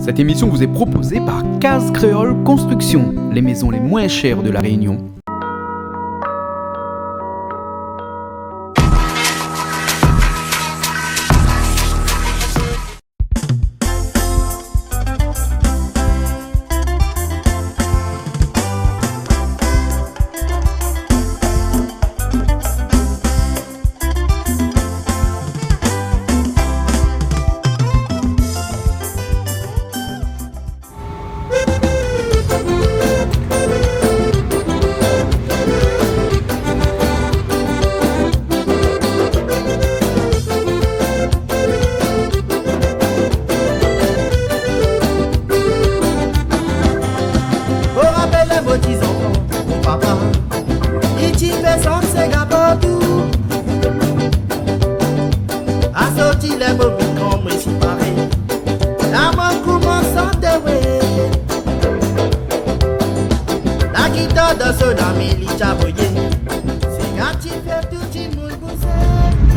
Cette émission vous est proposée par Case Créole Construction, les maisons les moins chères de la Réunion.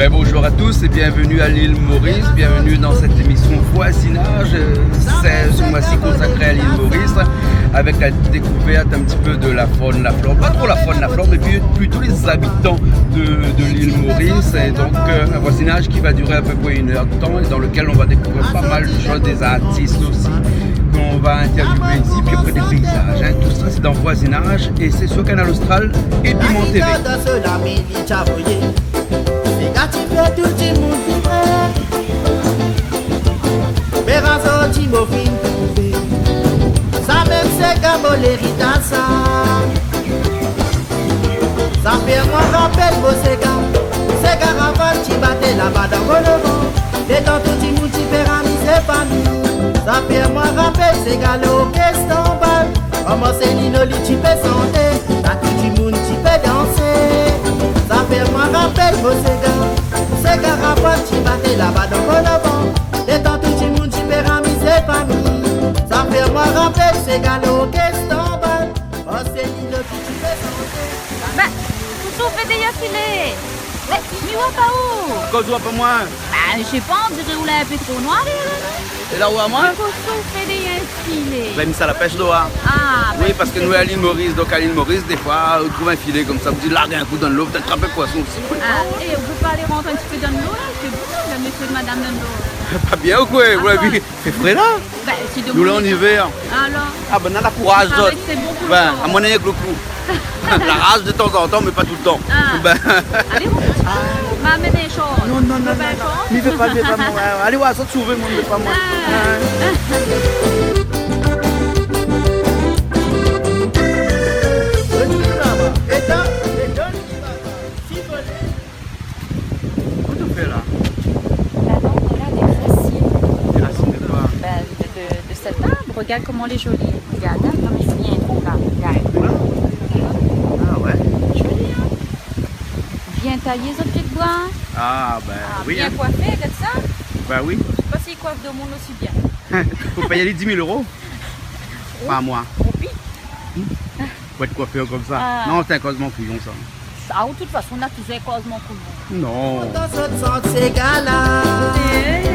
Bonjour à tous et bienvenue à l'île Maurice, bienvenue dans cette émission Voisinage. C'est ce mois-ci consacré à l'île Maurice avec la découverte un petit peu de la faune, la flore, pas trop la faune, la flore, mais plutôt les habitants de l'île Maurice. Et donc un voisinage qui va durer à peu près 1 heure de temps et dans lequel on va découvrir pas mal de choses, des artistes aussi qu'on va interviewer ici, puis après des paysages. Tout ça c'est dans Voisinage et c'est sur Canal Austral et Piment TV. Ça fait moi rappel beau Sega Raval qui battait là-bas dans le vent. Les temps tout le monde qui fait ramiser pas nous. Ça fait moi rappel Sega l'orchestre en balle. Comment c'est Nino lui qui fait chanter. Là tout le monde qui fait danser. Ça fait moi rappel beau Sega Raval qui battait là-bas dans le vent. Les temps tout le monde qui fait ramiser pas nous. Ça fait moi rappel Sega l'orchestre en balle. Oh c'est Nino qui fait chanter. Bah, Toutou fait des affilés. Mais tu vois pas où? Quand tu vois pas moi? Bah, je sais pas, on dirait où un peu trop noir. Et là où à moi? Toutou fait des affilés. Ben, ça la pêche d'eau. Hein. Ah, oui, parce que nous à l'île Maurice, donc à l'île Maurice, des fois, on trouve un filet comme ça, vous dites larguer un coup dans l'eau, peut-être attraper poisson aussi. Ah, et on peut pas aller rentrer un petit peu dans l'eau là? C'est bon, le monsieur de madame dans l'eau. Pas bien ou quoi? Vous l'avez vu? C'est frais là? Bah, c'est de Nous là en hiver. Alors? Ah ben on a la courage Ah, d'autres. c'est bon pour Ben, le temps. à mon avis avec le clou. La rage de temps en temps, mais pas tout le temps. Ah. Ben... Allez, on m'amène des choses. Non, il veut pas moi. Allez, ouais, ça te sauver, moi, il veut pas moi. Qu'est-ce que tu fais là? Des racines de quoi? De cet arbre, regarde comment elle est jolie. Regarde, hein, comme il vient trop là. Regarde. Ah ouais. Joli, hein? Bien taillé, ce pied de bois. Ah ben oui. Bien Hein. coiffé, regarde ça. Ben oui. Je sais pas s'il coiffe de monde aussi bien. Faut payer les 10 000 euros. Pas à moi. Au pire. Pour être coiffeur comme ça. Ah. Non, c'est un causement couillon ça. Ah, de toute façon, on a tous un causement pour nous. Non.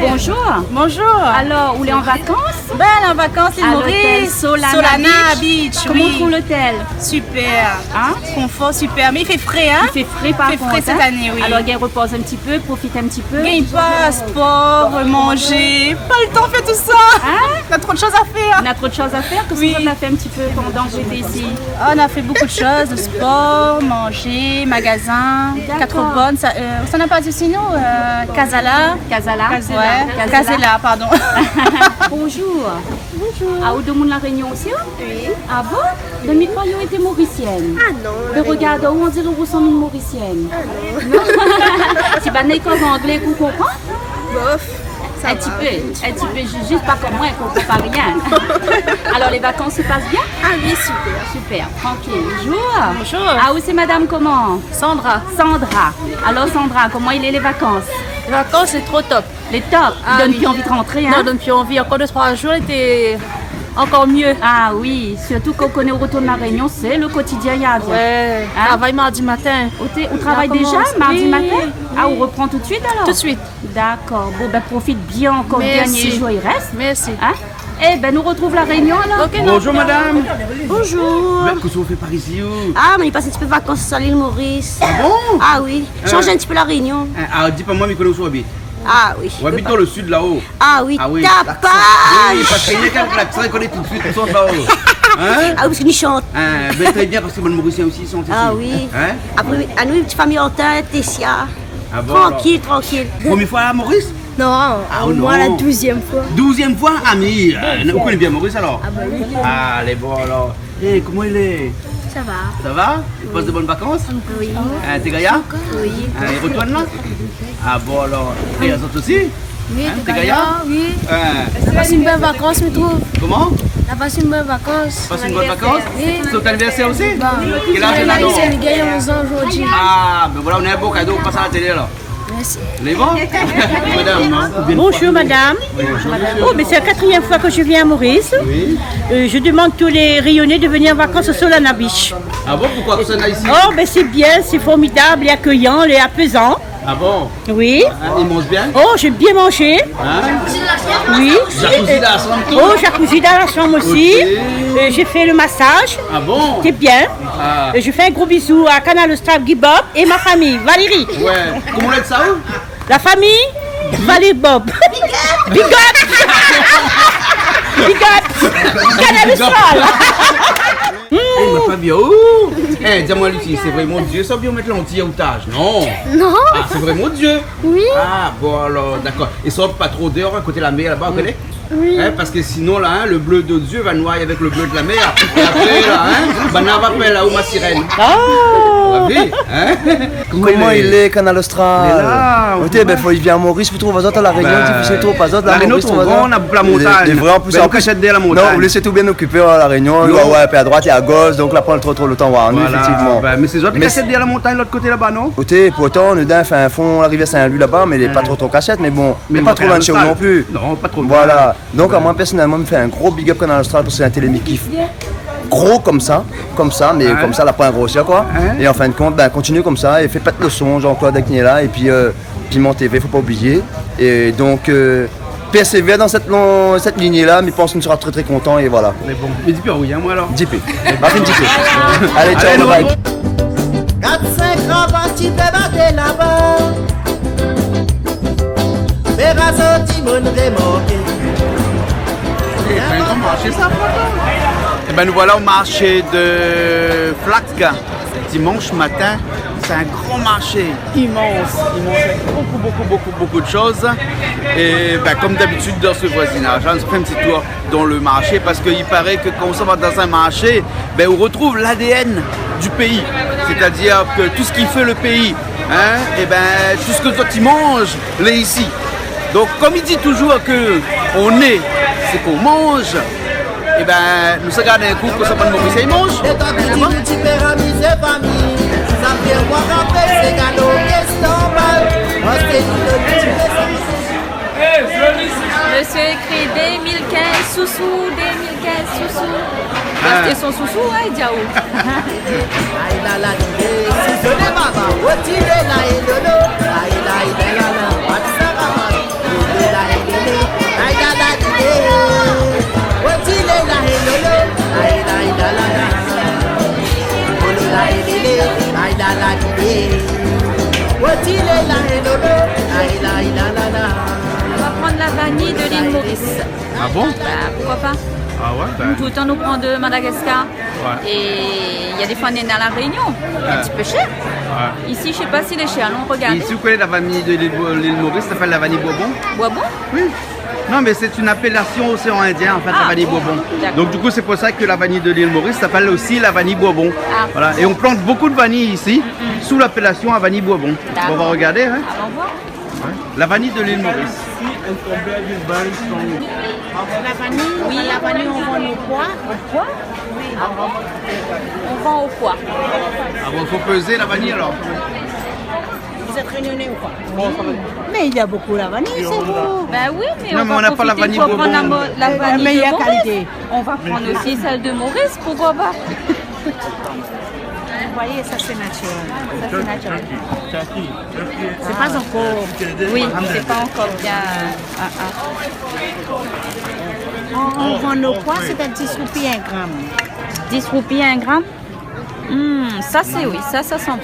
Bonjour. Bonjour. Alors, vous êtes en vacances? Ben en vacances, l'île À l'hôtel Maurice, Solana Beach. Comment Oui. trouve l'hôtel? Super. Hein? Confort super. Mais il fait frais, hein? Il fait frais par Il fait contre. frais cette hein? année, oui. Alors, il repose un petit peu, profite un petit peu. Gagne pas, sport, manger. Pas le temps de faire tout ça. Hein? On a trop de choses à faire. On a trop de choses à faire. Qu'est-ce Oui. qu'on a fait un petit peu pendant que j'étais ici? On a fait beaucoup de choses. Le sport, manger, magasin. D'accord. Quatre bonnes. Ça n'a pas dit sinon. Casala. Casala. Ouais. Casella, pardon. Bonjour. Bonjour. Ah, vous demandez la Réunion aussi? Oui. Ah bon? De mes croyants étaient mauriciennes. Ah non. Mais regarde, où on dirait que vous sommes une mauricienne. Ah non. C'est pas l'école anglais que vous comprenez? Bof. Un petit peu, juste pas comme moi, qu'on ne peut pas rien. Alors les vacances se passent bien? Ah oui, super. Super, tranquille. Bonjour. Bonjour. Ah oui, c'est madame comment? Sandra. Sandra. Alors Sandra, comment il est les vacances? Les vacances, c'est trop top. Les top. Ah, Donne oui. plus envie de rentrer, Non, hein? donne plus envie. Encore 2-3 jours, était encore mieux. Ah oui, surtout qu'on connaît au retour de la Réunion, c'est le quotidien, il y a bien. Ouais, Hein? travail mardi matin. On travaille On déjà commence. mardi Oui, matin? Ah, oui. on reprend tout de suite alors? Tout de suite. D'accord. Bon, ben profite bien encore le Merci. dernier jour, il reste. Merci. Hein? Eh ben, nous retrouve la Réunion alors. Okay, bonjour madame. Bonjour. Ben, qu'est-ce qu'on fait par ici? Ah, mais il passe un petit peu de vacances à l'île Maurice. Ah bon? Ah oui, changer un petit peu la Réunion. Ah, dis pas moi, mais connais où on habite? Ah oui. On habite dans le sud là-haut. Ah oui, oui. tapage. Oui, parce qu'il y a quelqu'un l'accent, il connaît tout de suite, ils sont là-haut. Hein? Ah oui, parce qu'il chante. Ben, très bien, parce que les Mauriciens aussi sont ici. Ah oui. Hein? Après, à nous, une petite famille Hortin, Tessia. Ah bon, tranquille, tranquille. Première fois à Maurice? Non, au moins la 12e fois. 12e fois, ami. Vous connaissez bien Maurice alors? Ah bah oui. Ah, les bons alors. Eh, comment il est? Ça va. Ça va? Il passe de bonnes vacances? Oui. T'es gaillard? Oui. Il retourne là? Ah bon alors. Et les autres aussi? Oui, t'es gaillard? Oui. On a passé une bonne vacance, je trouve. Comment? On a passé une bonne vacance. Passe une bonne vacance? Oui. C'est ton anniversaire aussi? Quel âge est-ce que tu as 11 ans aujourd'hui. Ah, ben voilà, on a un beau cadeau, on passe à la télé là. Merci. Les bons? Madame. Bonjour madame. Oh, mais c'est la 4e fois que je viens à Maurice. Oui. Je demande tous les rayonnés de venir en vacances sur la Nabiche. Ah bon, pourquoi que ça n'a ici? Oh, ben c'est bien, c'est formidable et accueillant et apaisant. Ah bon? Oui. Il mange bien? Oh, j'aime bien manger. Hein? Oui. Jacuzzi dans la chambre? Oh, jacuzzi dans la chambre aussi. Ok. J'ai fait le massage. Ah bon? C'est bien. Ah. Je fais un gros bisou à Canal Strap Guy Bob et ma famille, Valérie. Ouais. Comment on est de ça où? La famille, Valérie Bob. Big up! Big up! Canal Strap. Il m'a pas bien. Oh! Eh, dis-moi Lucie, c'est vraiment Dieu, ça bien mettre l'anti-outage, non? Non. Ah, c'est vraiment Dieu? Oui. Ah, bon alors, d'accord. Et ça pas trop dehors à côté de la mer là-bas, vous connaissez? Oui. Hein, parce que sinon là, hein, le bleu de Dieu va noyer avec le bleu de la mer. Et après là, hein, ben on va appeler là où ma sirène. Oh! Vous avez, hein? Comment il est, Canal Austral? Il est là, Ok, ben il vient à Maurice, vous trouvez à la Réunion, tu fais trop, pas d'autres, la la Réunion, Maurice, on a la montagne. Les vrais en plus, Ben, on cachette derrière la montagne. Non, vous laissez tout bien occupé à la Réunion, ouais, puis à droite et à gauche, donc là, prend trop le temps, voir nous, Voilà, effectivement. ben, mais c'est autres qui cachette derrière la montagne, l'autre côté là-bas, non? Côté, pourtant, le Dain fait un fond, la rivière Saint-Louis là-bas, mais il n'est pas trop cachette, mais bon, mais pas trop loin de chez vous non plus. Non, pas trop. Voilà, donc à moi personnellement, me fait un gros big up Canal Austral parce que c'est un télémi qui gros comme ça, mais comme ça, la point grossir quoi. Et en fin de compte, ben, continue comme ça et fais pas de leçons, Jean-Claude Agniella, et puis Piment TV, faut pas oublier. Et donc, persévère dans cette lignée-là, mais pense qu'on sera très très content et voilà. Mais bon, mais dis plus oui, hein, moi alors. 10 p. Martin 10 p. Allez, ciao, bye bye. 4-5 gravats, tu peux battre là-bas. Ferrazo, Timon, remorqué. C'est un grand marché ça, et ben nous voilà au marché de Flac, dimanche matin. C'est un grand marché, immense, avec beaucoup de choses. Et ben, comme d'habitude dans ce voisinage, on se fait un petit tour dans le marché parce qu'il paraît que quand on va dans un marché, ben, on retrouve l'ADN du pays. C'est-à-dire que tout ce qui fait le pays, hein, et ben, tout ce que toi tu manges, l'est ici. Donc comme il dit toujours qu'on est, c'est qu'on mange, et ben, nous se gardons un coup que ça va nous manger, il mange. Et toi, tu dis, tu peux ramiser famille. Ça fait moi rappeler, c'est galop, qu'est-ce qu'on parle? Parce que Monsieur écrit 2015 sous-sous, 2015 sous-sous. Acheter son sous-sous, ouais, Diaou. aïe la la, si je n'ai pas va, retirer la et le lo, aïe la la, what ça va, retirer la et le lo, aïe la la, retirer la et le lo, aïe la la la, aïe la la, retirer la et le lo, aïe la la. On va prendre la vanille de l'île Maurice. Ah bon? Bah, pourquoi pas? Ah ouais, ben. Tout le temps, nous prend de Madagascar. Ouais. Et il y a des fois, on est à la Réunion. Un petit peu cher. Ouais. Ici, je sais pas s'il est cher. Non, regardez. Ici, vous connaissez la vanille de l'île Maurice, ça s'appelle la vanille Bourbon? Bourbon? Oui. Non, mais c'est une appellation océan Indien, en fait, la vanille Bourbon. D'accord. Donc, du coup, c'est pour ça que la vanille de l'île Maurice s'appelle aussi la vanille Bourbon. Ah. Voilà. Et on plante beaucoup de vanille ici, sous l'appellation à vanille Bourbon. D'accord. On va regarder, hein. Ah, on voit. Ouais. La vanille de l'île Maurice. La vanille, oui. La vanille, on vend au poids. Au poids? On vend au poids. Ah bon, faut peser la vanille alors. Vous êtes réunionnais ou pas? Mais il y a beaucoup la vanille, c'est vous. Ben oui, mais Non, on mais va on n'a pas la profiter vanille pour prendre Bourbon. la vanille meilleure de Maurice. qualité. On va prendre aussi celle de Maurice, pourquoi pas? Vous voyez, ça c'est naturel. Ça, c'est naturel. C'est pas encore. Oui, c'est pas encore bien. On vend nos pois, c'est à 10 roupies 1 gramme. 10 roupies 1 gramme. Ça c'est oui, ça sent bon.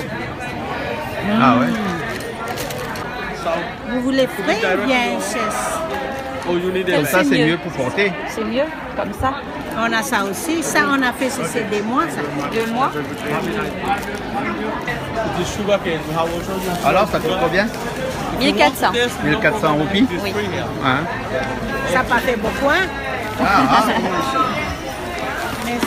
Ah ouais. Vous voulez frais ou bien HS? Donc ça c'est mieux pour porter. C'est mieux, comme ça. On a ça aussi. Ça, on a fait c'est 2 mois. Ça. 2 mois. Alors ça coûte combien? 1400. 1400 roupies. Oui. Hein? Ça n'a pas fait beaucoup, hein? Ah, Merci.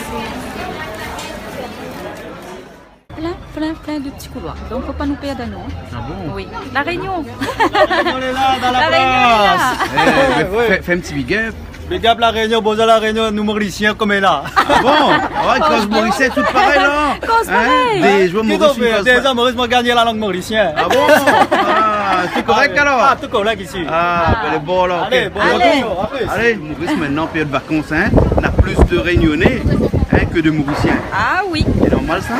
Plein de petits couloirs. Donc faut pas nous perdre nous. Ah bon? Oui. La Réunion. On est là dans la place. Fais un petit big up. Big up la Réunion, bonjour la Réunion, nous Mauriciens comme est là. Ah bon? Ah ouais, cause Mauricien, tout pareil là. Cause pareil. Des joueurs mauriciens. Déjà Maurice m'a gagné la langue mauricienne. Ah bon? Ah, c'est correct alors? Ah, tout correct ici. Ah, ben les bons là. Allez, Ok. bon retour, à plus. Allez, Maurice maintenant, période de vacances, hein. On a plus de Réunionnais que de Mauriciens. Ah oui. C'est normal ça?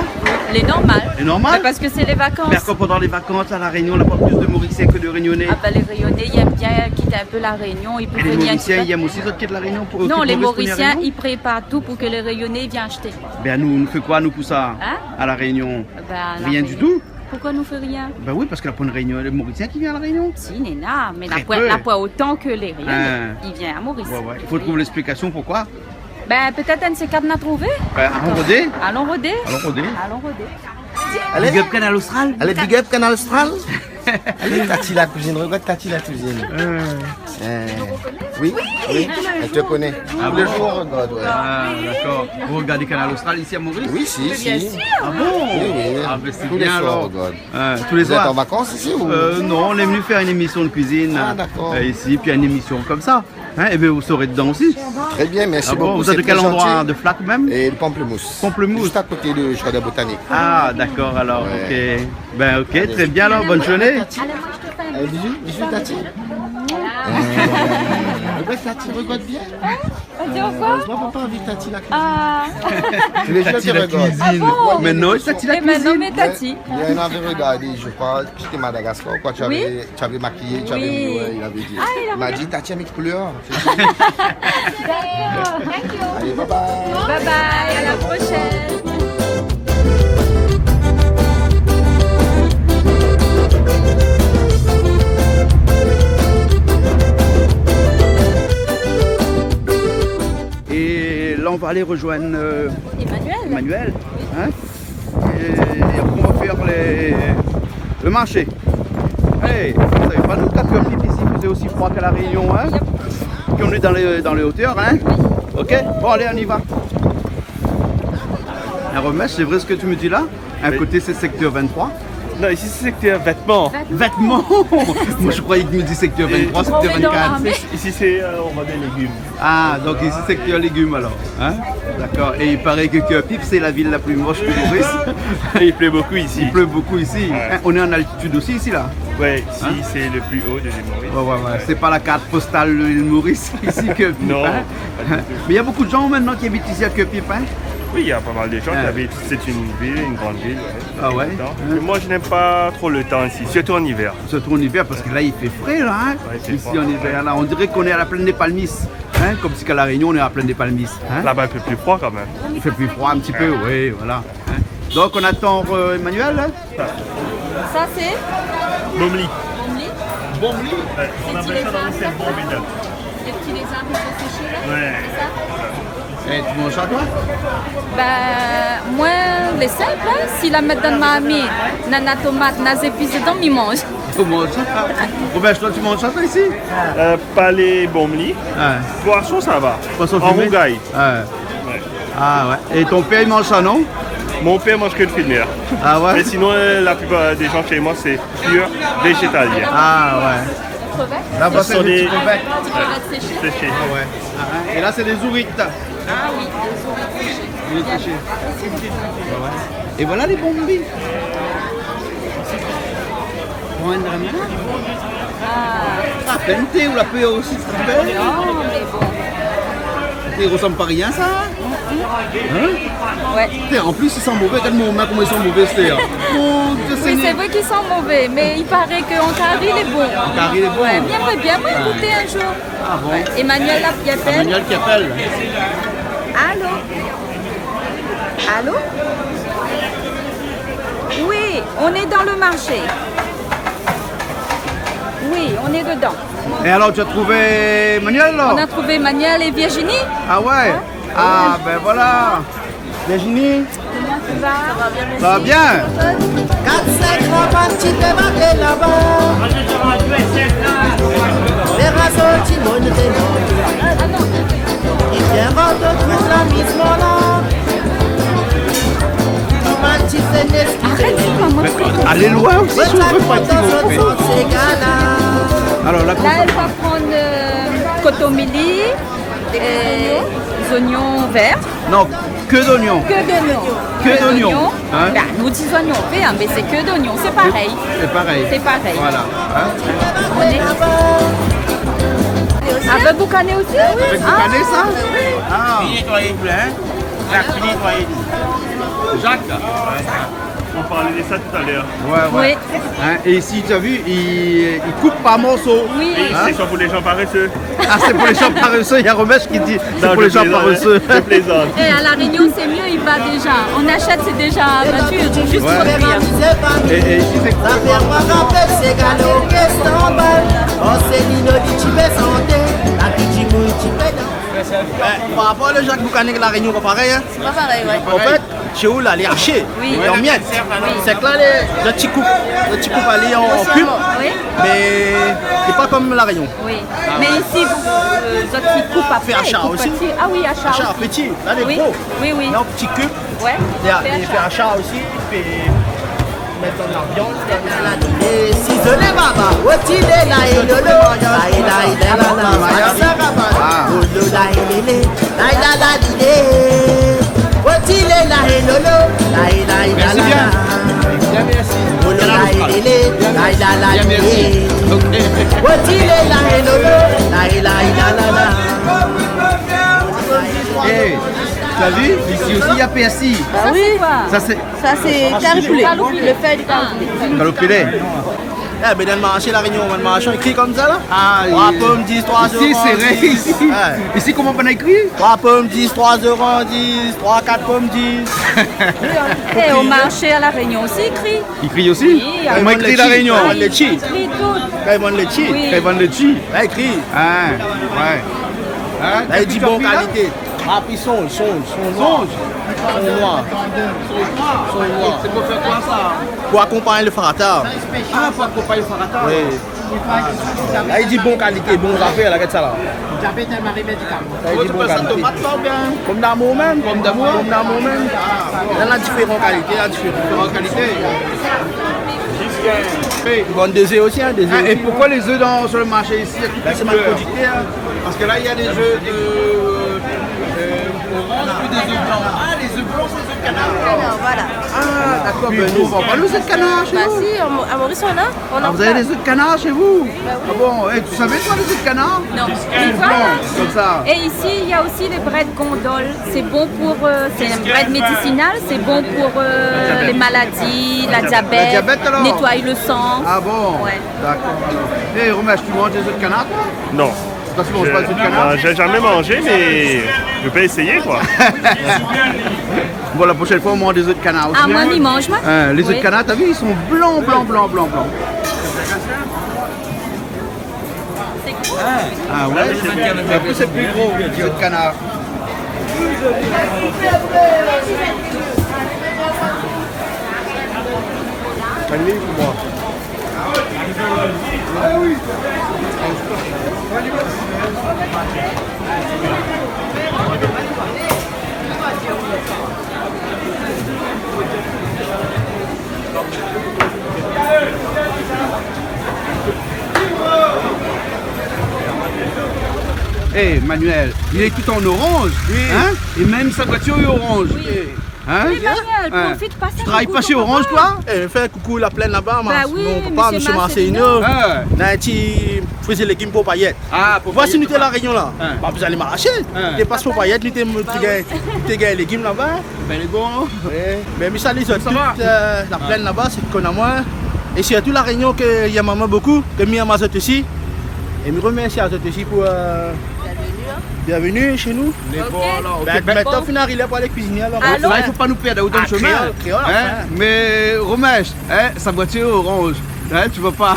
Les normales. C'est normal? Mais parce que c'est les vacances. Mais quand pendant les vacances à la Réunion, on n'a pas plus de Mauriciens que de Réunionnais. Ah bah les Réunionnais ils aiment bien quitter un peu la Réunion. Ils Et peuvent les venir un petit Mauriciens, peu. ils aiment aussi d'autres qui de la Réunion pour Non, les Maurice venir à Mauriciens, Réunion? ils préparent tout pour que les Réunionnais viennent acheter. Ben nous, on fait quoi nous pour ça? Hein? À la Réunion? Ben, la Rien du Réunion. tout? Pourquoi nous fait rien? Ben oui, parce qu'il n'y a pas une Réunion, les Mauriciens qui viennent à la Réunion. Si, Néna, mais Très n'a peu. pas autant que les Réunionnais. Ah. Ils viennent à Maurice. Ouais, ouais. Il faut trouver l'explication pourquoi. Ben peut-être un de ces quatre n'a trouvé. Ben, allons rôder. Allons rôder. Allons rôder. Allons rôder. Allez, Big up Canal Austral. allez, big up Canal Austral. Allez, Tati la cuisine, regarde Tati la cuisine. Oui, elle te connaît. Ah Tous les bon? jours, regarde, ouais. Ah, d'accord. Vous regardez Canal Austral ici à Maurice? Oui, si. Ah bon? Oui. Ah, ben c'est Tous les bien soirs, alors. regarde. Tous les Vous êtes en soirs? vacances ici ou Non, on est venu faire une émission de cuisine Ah, d'accord. ici, puis une émission comme ça. Hein, et bien vous serez dedans aussi. Très bien, merci Ah bon, beaucoup. vous êtes de c'est quel très endroit? gentil. De Flac même? Et le pamplemousse. Pamplemousse. Juste à côté du jardin botanique. Ah d'accord alors, Ouais. ok. Ben ok, très bien alors, bonne journée. Allez, moi je te fais un Allez, bisous Tati. Regarde Tati, regarde bien. On dit au revoir. Moi, papa invite Tati la cuisine. Ah. Tous les jours, Tati tu la regardes. cuisine. bon? Maintenant, Tati la Et maintenant, cuisine. mais Tati. Il avait regardé, je crois, c'était Madagascar, quoi. Tu avais maquillé, tu avais Oui. mis, ouais, il avait dit. Ah, il a Il m'a dit, Tati a mis de couleur. D'accord. Allez, bye bye. Bye bye, à la prochaine. Et là, on va aller rejoindre Emmanuel. hein, et on va faire le marché. Hey, vous savez pas, nous, 4 heures ici, il faisait aussi froid qu'à la Réunion, hein. Puis on est dans les hauteurs, hein. Ok, bon allez, on y va. Un remèche, c'est vrai ce que tu me dis là? Un côté c'est secteur 23. Non, ici c'est secteur vêtements. Vêtements. Moi je croyais que tu me dis secteur 23, secteur 24. Ici c'est on vend des légumes. Ah, donc ici secteur légumes alors. Hein? D'accord. Et il paraît que Curpip c'est la ville la plus moche que Maurice. Il pleut beaucoup ici. Il pleut beaucoup ici. Ouais. Hein, on est en altitude aussi ici là. Ouais, ici Hein? c'est le plus haut de l'île Maurice. Ouais. C'est pas la carte postale de l'île Maurice ici Curpip. Non, hein? pas du tout. Mais il y a beaucoup de gens maintenant qui habitent ici à Curpip. Hein? Oui, il y a pas mal de gens Ah. qui habitent. C'est une ville, une grande ville. Ouais. Ah ouais? Mais moi je n'aime pas trop le temps ici, surtout en hiver. Surtout en hiver parce que là il fait frais là. Hein? Ouais, c'est Ici froid. en hiver là, on dirait qu'on est à la plaine des Palmisses. Hein? Comme si qu'à la Réunion on est à la plaine des Palmisses. Hein? Là-bas un peu plus froid quand même. Il fait plus froid un petit peu, oui, voilà. Hein? Donc on attend Emmanuel. Hein? Ça c'est Bomli. Bomli. Ouais, on appelle ça dans le sel Bomli. Les petits lézards qui sont séchés là. Ouais. C'est ça? Et tu manges à toi? Ben, moi, les simples, hein, si la mettre dans ma amie, nana tomate, nana épices dedans, m'y mange. Tu manges ça? Robert, toi tu manges ça toi ici? Pas les Bomli. Ouais. Poisson ça va. Poisson En fumé? rougaille. Ouais. Ouais. Ah ouais. Et ton père il mange ça non? Mon père mange que le filet. Ah ouais? Mais sinon la plupart des gens chez moi c'est pur végétalien. Ah ouais. Crevettes? Là-bas Ce c'est sont des des- petits crevettes. Crevettes séchées? Séché. Ah ouais. Ah, hein. Et là c'est des ourites. Ah oui, des oreilles séchées. Ourites séchées. Ah ouais. Et voilà les bombis. Ah, Pente ou la paix aussi, ça s'appelle? Non, mais bon. Il ressemble pas à rien ça? Hein? Ouais. Putain, en plus ils sont mauvais, tellement on comment ils sont mauvais c'est. Mon Dieu Oui, c'est Seigneur. vrai qu'ils sont mauvais, mais il paraît qu'en carré, il est bon. Carré, il est bon. Ouais, bien, moi, goûter un jour. Ah bon? Emmanuel là, qui appelle. Emmanuel qui appelle. Allô? Allô? Oui, on est dans le marché. Oui, on est dedans. Et alors, tu as trouvé Emmanuel là? On a trouvé Emmanuel et Virginie. Ah ouais? Ah ben voilà. Virginie? Comment tu vas? Ça va bien? 4-5 romans qui te marquent là-bas. Les raceaux qui montent des noms. Il vient rendre toute la mise là. Allez loin aussi, si on veut pas être alors là, elle va prendre cotomili, des oignons verts. Non, que d'oignons. Que d'oignons. Que d'oignons. Hein? Ben, nous disons oignons verts, mais c'est que d'oignons, c'est pareil. C'est pareil. C'est pareil. Voilà. Hein? On est... Avec boucané aussi? Avec boucané, ça? Ah. Jacques, on parlait de ça tout à l'heure. Ouais. Hein, et ici, tu as vu, il coupe par morceaux. Oui. Hein? C'est pour les gens paresseux. Ah, c'est pour les gens paresseux. Il y a Romèche qui dit c'est pour les gens paresseux. Je plaisante. Et à La Réunion, c'est mieux, il va déjà. On achète, c'est déjà nature, juste pour le cuire. Et ici, c'est quoi? Par rapport à Jacques Boucané de La Réunion, c'est pareil. Hein? C'est pas pareil, ouais. En fait, chez vous, là, les hachés, en miettes. C'est que là, le petit coupe aller en cube, mais c'est pas comme La Réunion. Oui. Mais ici, vous autres qui coupent après. Fait achat aussi. Ah oui, achat. Achat petit, là, les gros. Oui. Là, petit cube. Ouais. Il fait achat aussi. Mettre dans la viande. Et ciselé baba, oti le la ilolo, la ila ila la la la, olo la ilele, la ila la lile, oti le la ilolo, la ila ila la la, olo la ilele, la ila la lile, oti le la ilolo, la ila ila la la. Hey, tu as vu? Ici aussi, il y a PSI. Ah oui. Ça c'est carpulé, le fait du carpulé. Calopulé. Eh, mais dans le marché, La Réunion, le marché, écrit comme ça là. Ah, 3 pommes 10, 3 euros. Ici, c'est vrai. Ici. Ouais. Ici, comment on a écrit? 3 pommes 10, 3 euros 10, 3, 4 pommes 10. Et au marché à La Réunion aussi, écrit. Il crie aussi? Oui, On m'a écrit La Réunion. Ils vendent le chi. Écrit tout. Ils vendent le chi. Oui. Ils vendent le chi. Là, écrit. Ah, ouais. Hein? Là, il dit bonne qualité. Ah, puis songe noirs. C'est pour faire quoi ça? Pour accompagner le farata. Ah, pour accompagner le farata? Oui. Là, il dit bonne qualité, bon affaire, là, regarde ça là. Là, il dit bonne qualité. Comme d'amour même. Comme d'amour? Comme d'amour même. Là, il a différentes qualités, Différentes qualités. Ils vendent des œufs aussi, hein, des œufs. Et pourquoi les œufs sur le marché ici? C'est mal producté. Hein. Parce que là, il y a des œufs de orange puis des œufs blancs. Ah, les œufs blancs, c'est des œufs de canard. Voilà. Ah, d'accord. Ben, nous, on vend pas nos œufs de canard chez vous. Si, à Maurice, on a. Ah, vous avez des œufs de canard chez vous? Ah bon, et tu savais toi les œufs de canard? Non. Les blancs, comme ça. Et ici, il y a aussi les braies de gondole. C'est bon pour... c'est un bread médicinal, c'est bon pour les maladies, la diabète, La diabète, alors? nettoyer le sang. Ah bon? Ouais. D'accord, alors. Et Romèche, tu manges des œufs de canard, toi? Non. Toi, tu manges pas des œufs de canard? J'ai jamais mangé, mais je peux essayer quoi. Bon, la prochaine fois, on mange des œufs de canard aussi. Ah, moi, ils mangent, moi. Les œufs de Oui. canard, t'as vu, ils sont blancs. Ah ouais, en plus c'est plus gros, les œufs de canard. Allez, pour moi. Hey Manuel, il est tout en orange, hein? Et même sa voiture est orange. Hein? Oui, Manuel, profite, passe. Tu travailles pas chez Orange, toi? Eh, fais coucou la plaine là-bas, Bah oui, mon papa, monsieur M. Marcelino. Ah. Là, un petit fruits et légumes pour paillettes. Ah, pour Voici nous paillettes, La Réunion là. Hein. Bah, vous allez m'arracher. Tu passes pour paillettes, tu gagnes les légumes là-bas. Ben les bons. Mais Michel, toute va. la plaine là-bas, c'est qu'on a moins. Et surtout La Réunion, qu'il y a maman beaucoup, que mis à Mazot aussi. Et me remercie à toi aussi pour bienvenue chez nous. Maintenant, on arrive pour aller cuisiner. Là, il ne faut pas nous perdre autant de chemin. Mais Romesh, sa voiture orange. Tu vas pas.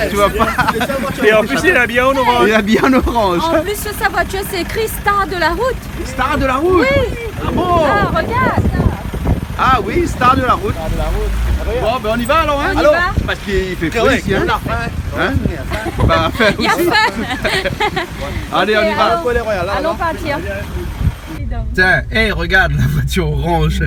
Tu vas pas. Et en plus, il est habillé en orange. Il est habillé en orange. En plus, sur sa voiture, c'est écrit Star de la route. Star de la route? Oui. Ah bon? Ah, regarde. Ah oui, Star de la route. Bon, ben on y va alors, hein? On y va. Parce qu'il fait froid ici, hein? Bah, Il y a faim. Allez, on y va. Allons partir. Tiens, hey, regarde la voiture orange.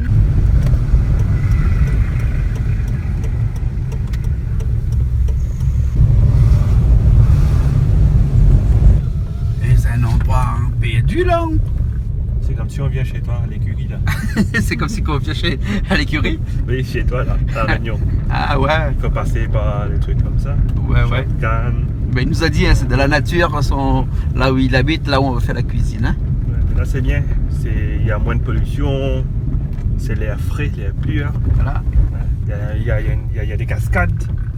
C'est un endroit perdu là. C'est comme si on vient chez toi à l'écurie là. C'est comme si on vient à l'écurie? Oui, chez toi là, à La Réunion. Ah ouais. Il faut passer par des trucs comme ça. Ouais. Ben, il nous a dit, hein, c'est de la nature, là où il habite, là où on va faire la cuisine. Hein. Ouais, là c'est bien, il y a moins de pollution, c'est l'air frais, l'air pur. Voilà. Il y a des cascades.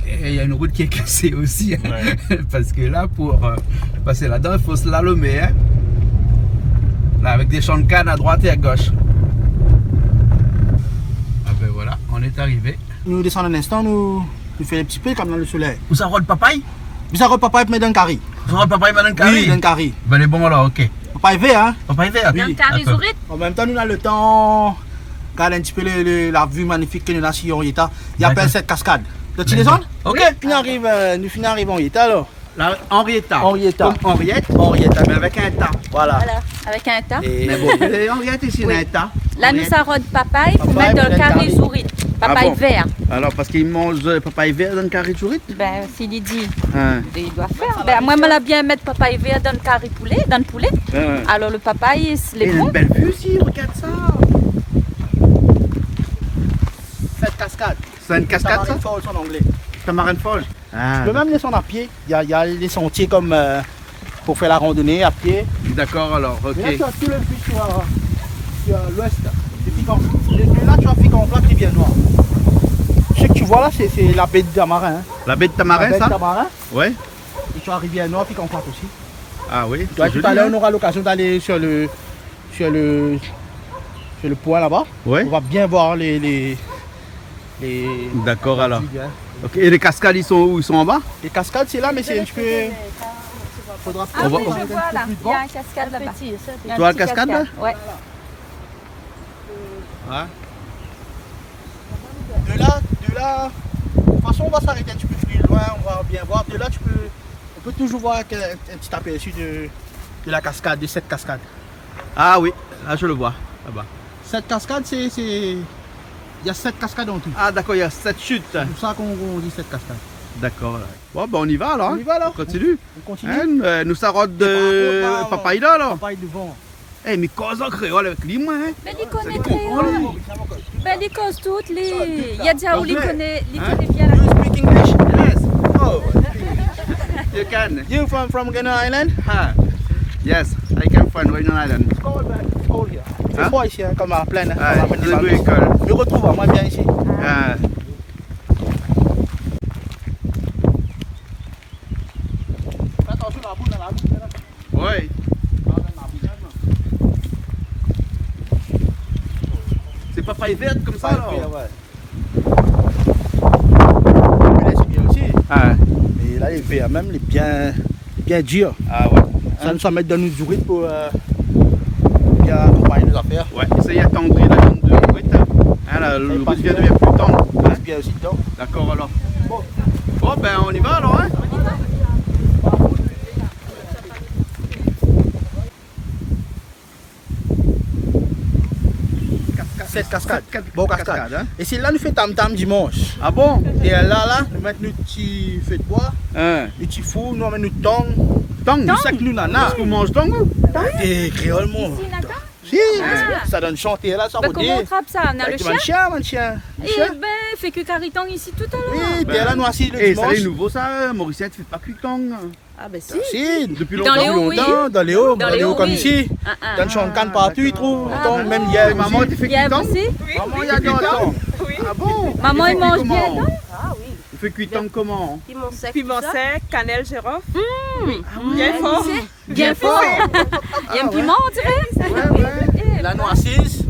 Et il y a une route qui est cassée aussi. Hein. Ouais. Parce que là, pour passer là-dedans, il faut slalomer. Hein. Là, avec des champs de canne à droite et à gauche. Ah ben voilà, on est arrivé. Nous descendons un instant, nous faisons un petit peu comme dans le soleil. Où ça roule papaye? Où ça roule papaye, mais dans le carré. Où ça roule papaye, mais dans le carré? Oui, dans le carré. Ben les bons alors, ok. Papaye vert, hein? Papaye vert? Dans le carré Zourit. En même temps, nous avons le temps. Regarde un petit peu la vue magnifique que nous avons sur Yeta. Il appelle cette cascade. Tu descends? Ok. Nous arrivons en Yeta alors. Là, Henrietta. Henrietta. Comme Henriette, mais avec un tas. Voilà. Avec un tas. Mais bon, Henriette ici, Oui. un tas. Là, nous ça rôde papaye pour mettre dans le carré Zourit. Papaye vert. Alors, parce qu'il mange papaye vert dans le carré Zourit? Ben, s'il dit, Hein. il doit faire. Ben, moi, je l'a bien mettre papaye vert dans le carré poulet, dans le poulet. Alors, le papaye, c'est Il y a bon. une belle vue ici, regarde ça. Cette cascade. C'est une cascade, ça? Falls en anglais. Tamarin Falls. Ah, Tu peux même descendre à pied. Il y a des sentiers comme pour faire la randonnée à pied. d'accord, alors, ok. Mais là, tu as tout le vue sur l'ouest. De là, tu as Ficon Plat qui vient noir. Ce que tu vois là, c'est la baie de Tamarin. Hein. La baie de Tamarin, La baie ça? de Tamarin. Ouais. Et tu as Rivière Noire, Ficon Plat aussi. Ah oui. Toi, c'est tout joli, à l'heure, hein. on aura l'occasion d'aller sur le point là-bas. Ouais. On va bien voir les D'accord, alors. hein. Ok. Et les cascades, ils sont où? Ils sont en bas? Les cascades, c'est là, mais c'est un petit peu. Faudra Ah oui, on va- je vois là. Il y a une cascade là-bas. Il y a un Tu vois la petit cascade, là? Ouais. Ouais. De là, de toute façon, on va s'arrêter un petit peu plus loin, on va bien voir. De là, on peut toujours voir un petit aperçu de la cascade, de cette cascade. Ah oui, là je le vois, là-bas. Cette cascade, il y a 7 cascades en tout. Ah d'accord, il y a 7 chutes. C'est pour ça qu'on dit cette cascade. D'accord. Bon, ben on y va alors. On y va alors. On continue. On continue. Hein, nous ça rote de papaye là alors. Papaye devant. Eh, mais cause en créole avec lui, moi. Hein. Mais il connaît créole. Ben, il cause toutes les. Il y a déjà où il connaît bien la. You speak English? Yes. Oh. You can. You from Ghana Island? Ah. Yes, I can find Réunion Island. It's cold here. C'est froid ici, hein, comme à la plaine. Hein, Ah, comme à la plaine c'est des Valais. agricole. Je retrouve à moi bien ici. Ah. Fais attention à la boule dans la boule. Ouais. C'est papaye verte comme ça alors. Mais là, c'est bien aussi. Ah. Et là, les verts, même les bien durs. Ah ouais. Ça nous soit mettre dans nos ourites pour bien accompagner nos affaires. Ouais, ça y est attendri la viande de l'ouette. Hein, le passe vient devient plus tendre. Hein. C'est bien aussi dedans. D'accord alors. Bon ben on y va alors hein. Cette cascade. Bon cascade. Hein. Et c'est là nous fait tam-tam dimanche. Ah bon? Et là, nous mettons nos petits feux de bois, Hein. nos petits fours, nous mettons nos tongs. Tong? Nous sac nous nana. Est-ce qu'on mange tong? Et créole mon. Si, Ah. ça donne chanter là, ça Ben, va comment on trappe ça? On a le chien? Mon chien. Eh ben, fait que Cariton ici tout à l'heure. Oui, puis là nous assis le Eh, ça dimanche. c'est nouveau ça, Mauricien, tu fais pas cuit tong. Ah ben si. Si, Depuis Dans longtemps. les hauts, oui. dans les hauts, Dans les hauts, comme oui. ici. Dans le champ de canne partout, ils trouvent le thon, même hier. Maman, tu fais Il y a cuit tong? aussi? Maman, il y a dans le thon. Ah bon? Maman, Et il fait mange cuit bien, comment? non? Il fais cuitant comment? Piment sec, cannelle, girofle. Bien fort. Bien fort. Il y a un piment, on dirait. Ouais. La noix assise.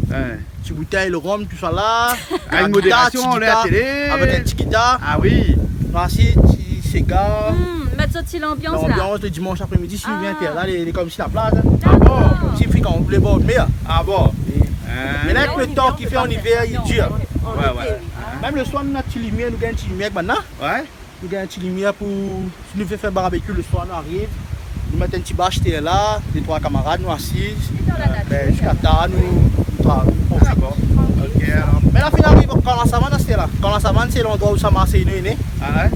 Tu bouteilles, le rhum, tout ça là. À une modération, on est à la télé. Avec un petit guitare. Ah oui. Noix assise, petit cigare. Mettre ça l'ambiance là. L'ambiance le dimanche après-midi, si tu viens, t'es là, les comme si la plage. Ah bon? Comme si on voulait boire de mer. Ah bon? Mais là, avec le temps qu'il fait en hiver, il est dur. Ouais. Même le soir, nous avons une petite lumière, nous avons une petite lumière maintenant. Ouais. Nous avons une petite lumière pour. Si nous faisons faire barbecue le soir, nous arrivons. Nous mettons un petit bâche là, les 3 camarades, nous assis. Jusqu'à tard, nous travaillons. D'accord. Ok, alors. Mais là, finalement, quand la savane, c'est là. Quand la savane, c'est l'endroit où ça Marseille-Nous est né. Ah ouais?